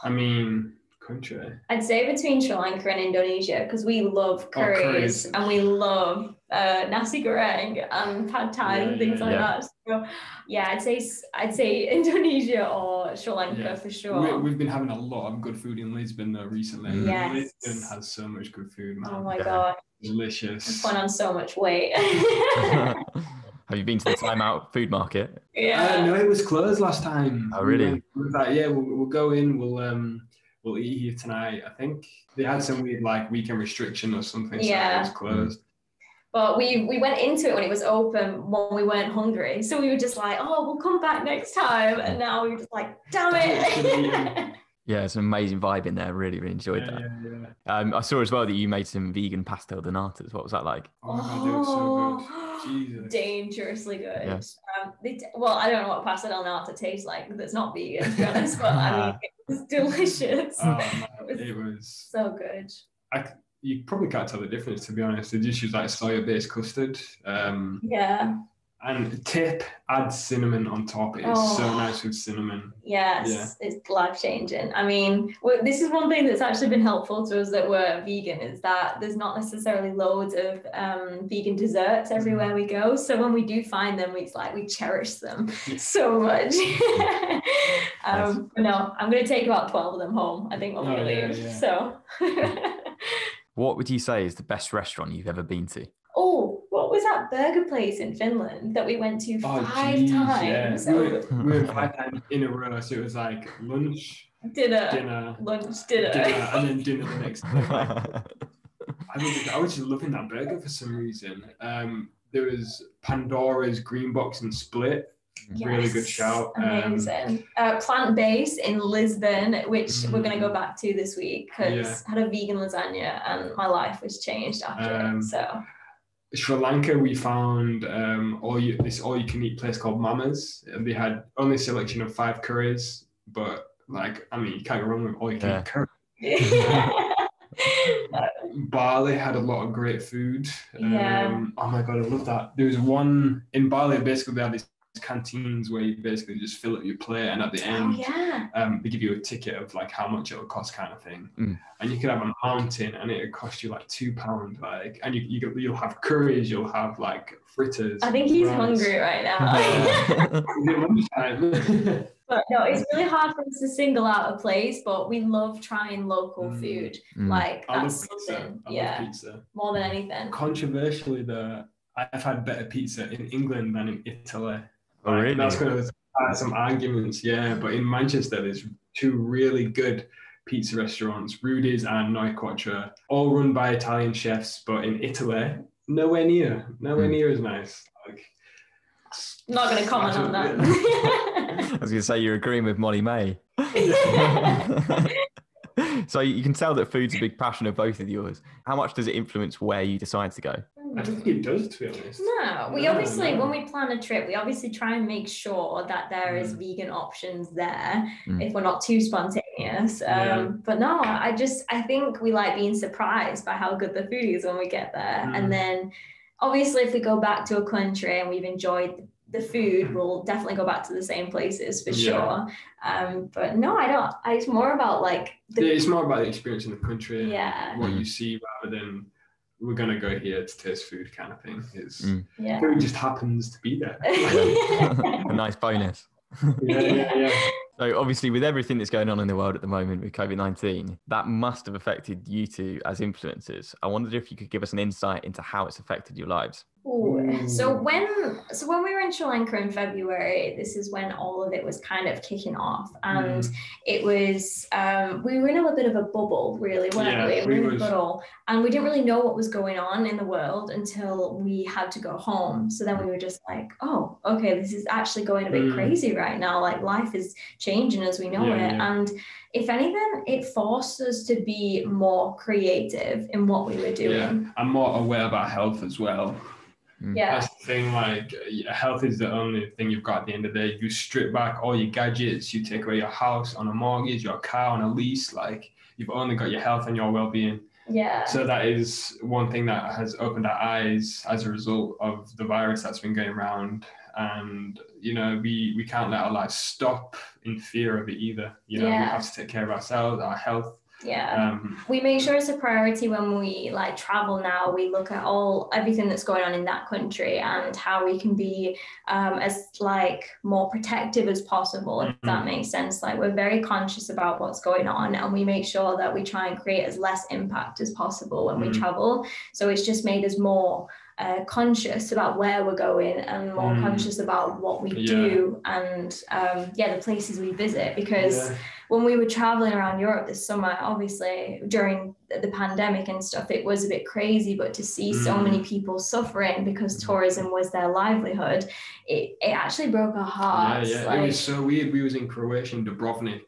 I mean, country. I'd say between Sri Lanka and Indonesia because we love curries and we love nasi goreng and pad thai and things like that. So I'd say Indonesia or Sri Lanka for sure. We've been having a lot of good food in Lisbon though recently. Yes. Lisbon has so much good food, man. Oh my God. Delicious. I've put on so much weight. Have you been to the Time Out food market? No, it was closed last time. Oh, really? We were like, we'll go in, we'll eat here tonight. I think they had some weird like weekend restriction or something, so it was closed. But we went into it when it was open when we weren't hungry. So we were just like, oh, we'll come back next time. And now we're just like, damn it. Yeah, it's an amazing vibe in there. Really, really enjoyed that. I saw as well that you made some vegan pastel de natas. What was that like? Oh my God, they were so good. Jesus. Dangerously good. Yes. Well, I don't know what pastel de nata tastes like. That's not vegan, to be honest, but I mean, it was delicious. Oh, man, it was so good. You probably can't tell the difference, to be honest. They just use like soya-based custard. And tip, add cinnamon on top. It's so nice with cinnamon. Yes, it's life-changing. I mean, this is one thing that's actually been helpful to us that we're vegan is that there's not necessarily loads of vegan desserts everywhere we go. So when we do find them, it's like we cherish them so much. No, I'm going to take about 12 of them home, I think, when we leave. So. What would you say is the best restaurant you've ever been to? Oh, what was that burger place in Finland that we went to 5 times? Yeah. We went 5 times in a row. So it was like lunch, dinner, lunch, dinner, and then dinner the next day. I was just loving that burger for some reason. There was Pandora's Green Box and Split. Really good shout. Amazing. Plant-based in Lisbon, which we're going to go back to this week because I had a vegan lasagna and my life was changed after it. So. Sri Lanka, we found this all-you-can-eat place called Mama's. They had only a selection of 5 curries, but like, I mean, you can't go wrong with all-you-can-eat curry. Bali had a lot of great food. Oh my God, I love that. There was one in Bali, basically they had these canteens where you basically just fill up your plate and at the end they give you a ticket of like how much it'll cost kind of thing, and you could have a mountain and it'll cost you like £2 like, and you'll have curries, you'll have like fritters. I think he's hungry right now. But no, it's really hard for us to single out a place, but we love trying local food. Like that's something, I love pizza. More than anything. Controversially, though, I've had better pizza in England than in Italy. Oh, really? That's going to start some arguments, yeah. But in Manchester, there's two really good pizza restaurants, Rudy's and Noi Quattro, all run by Italian chefs. But in Italy, nowhere near as nice. Like, not going to comment on that. I was going to say you're agreeing with Molly May. So you can tell that food's a big passion of both of yours. How much does it influence where you decide to go? I don't think it does, to be honest. No, we obviously, when we plan a trip, we obviously try and make sure that there is vegan options there if we're not too spontaneous. But no, I think we like being surprised by how good the food is when we get there. And then obviously if we go back to a country and we've enjoyed the food, we'll definitely go back to the same places for sure. But no, I don't. It's more about like... it's more about the experience in the country. Yeah. What you see rather than we're going to go here to taste food kind of thing. Food just happens to be there. A nice bonus. Yeah. So obviously with everything that's going on in the world at the moment with COVID-19, that must have affected you two as influencers. I wondered if you could give us an insight into how it's affected your lives. Ooh. So when we were in Sri Lanka in February, this is when all of it was kind of kicking off, and it was we were in a little bit of a bubble, really, weren't we? We were in a bubble, and we didn't really know what was going on in the world until we had to go home. So then we were just like, oh, okay, this is actually going a bit crazy right now. Like life is changing as we know it, and if anything, it forced us to be more creative in what we were doing. I'm more aware about health as well. That's the thing, like health is the only thing you've got at the end of the day. You strip back all your gadgets, you take away your house on a mortgage, your car on a lease, like you've only got your health and your well-being. So that is one thing that has opened our eyes as a result of the virus that's been going around. And, you know, we can't let our lives stop in fear of it either. You know, we have to take care of ourselves, our health. We make sure it's a priority when we like travel now. We look at everything that's going on in that country and how we can be as like more protective as possible, if that makes sense. Like we're very conscious about what's going on, and we make sure that we try and create as less impact as possible when we travel. So it's just made us more conscious about where we're going and more conscious about what we do and the places we visit, because when we were traveling around Europe this summer, obviously during the pandemic and stuff, it was a bit crazy, but to see so many people suffering because tourism was their livelihood, it actually broke our hearts. It was so weird. We was in Croatia, in Dubrovnik.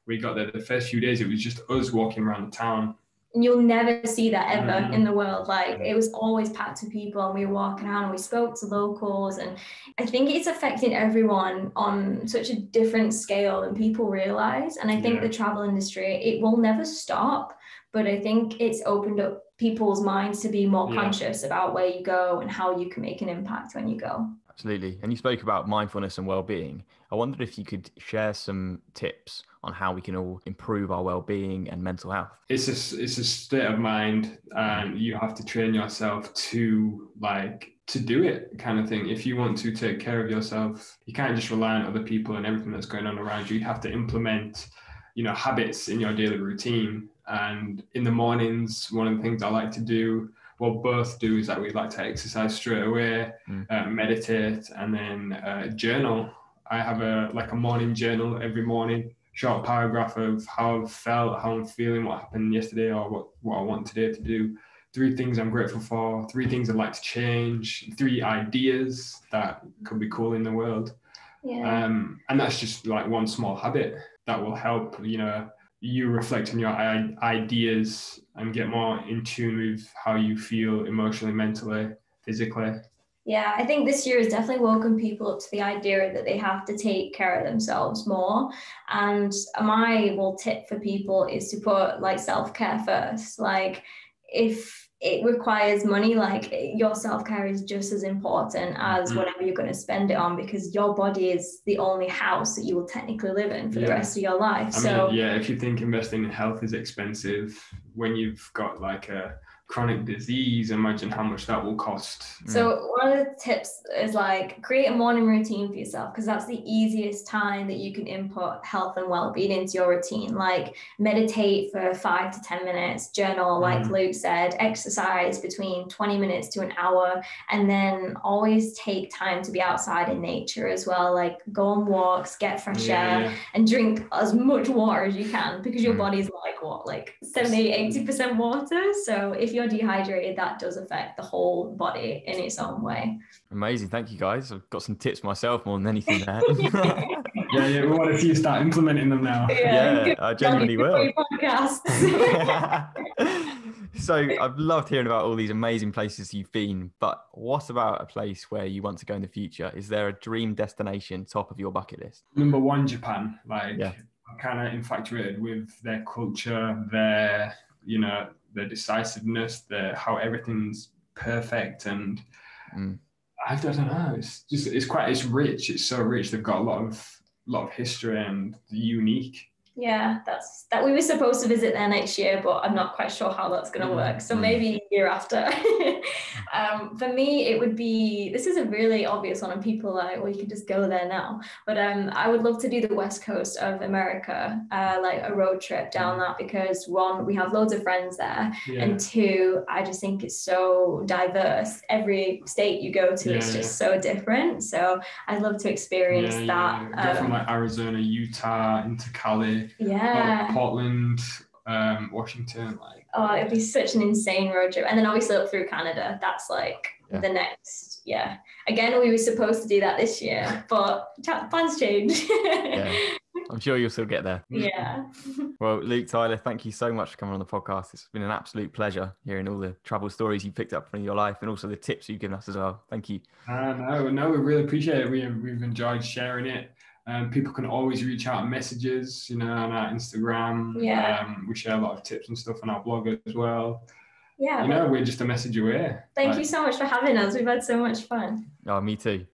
We got there the first few days, it was just us walking around the town. And you'll never see that ever in the world. Like it was always packed with people, and we were walking around and we spoke to locals, and I think it's affecting everyone on such a different scale than people realize. And I think the travel industry, it will never stop, but I think it's opened up people's minds to be more conscious about where you go and how you can make an impact when you go. Absolutely. And you spoke about mindfulness and well-being. I wondered if you could share some tips on how we can all improve our well-being and mental health. It's a state of mind, and you have to train yourself to do it, kind of thing. If you want to take care of yourself, you can't just rely on other people and everything that's going on around you. You have to implement, habits in your daily routine. And in the mornings, one of the things I like to do, both do, is that we like to exercise straight away, meditate, and then journal. I have a morning journal every morning, short paragraph of how I've felt, how I'm feeling, what happened yesterday, or what I want today to do. 3 things I'm grateful for, 3 things I'd like to change, 3 ideas that could be cool in the world. And that's just like one small habit that will help, you reflect on your ideas and get more in tune with how you feel emotionally, mentally, physically. Yeah, I think this year has definitely woken people up to the idea that they have to take care of themselves more. And my tip for people is to put like self-care first. Like if it requires money, like your self-care is just as important as whatever you're going to spend it on, because your body is the only house that you will technically live in for the rest of your life. If you think investing in health is expensive, when you've got like a chronic disease, imagine how much that will cost. So one of the tips is like create a morning routine for yourself, because that's the easiest time that you can input health and well-being into your routine. Like meditate for 5 to 10 minutes, journal, like Luke said, exercise between 20 minutes to an hour, and then always take time to be outside in nature as well. Like go on walks, get fresh air, and drink as much water as you can, because your body's like 70-80% water. So if you're dehydrated, that does affect the whole body in its own way. Amazing. Thank you, guys. I've got some tips myself more than anything there. Yeah, we want to see you start implementing them now. Yeah, I genuinely will. Podcasts. So I've loved hearing about all these amazing places you've been, but what about a place where you want to go in the future? Is there a dream destination top of your bucket list? Number one, Japan. I'm kind of infatuated with their culture, their decisiveness, how everything's perfect, and I don't know. It's rich. It's so rich. They've got a lot of history and unique. Yeah, that we were supposed to visit there next year, but I'm not quite sure how that's going to work. So maybe year after. For me, it would be, this is a really obvious one, and people are like, well, you could just go there now. But I would love to do the West Coast of America, like a road trip down that, because one, we have loads of friends there, and two, I just think it's so diverse. Every state you go to is just so different. So I'd love to experience that. Go from like Arizona, Utah into Cali. Portland, Washington, it'd be such an insane road trip. And then obviously up through Canada, that's like the next. Again, we were supposed to do that this year, but plans change. I'm sure you'll still get there. Well, Luke, Tyler, thank you so much for coming on the podcast. It's been an absolute pleasure hearing all the travel stories you picked up from your life, and also the tips you've given us as well. Thank you. No, we really appreciate it. We've enjoyed sharing it. People can always reach out and messages, on our Instagram. We share a lot of tips and stuff on our blog as well. We're just a message away. Thank you so much for having us. We've had so much fun. Oh, me too.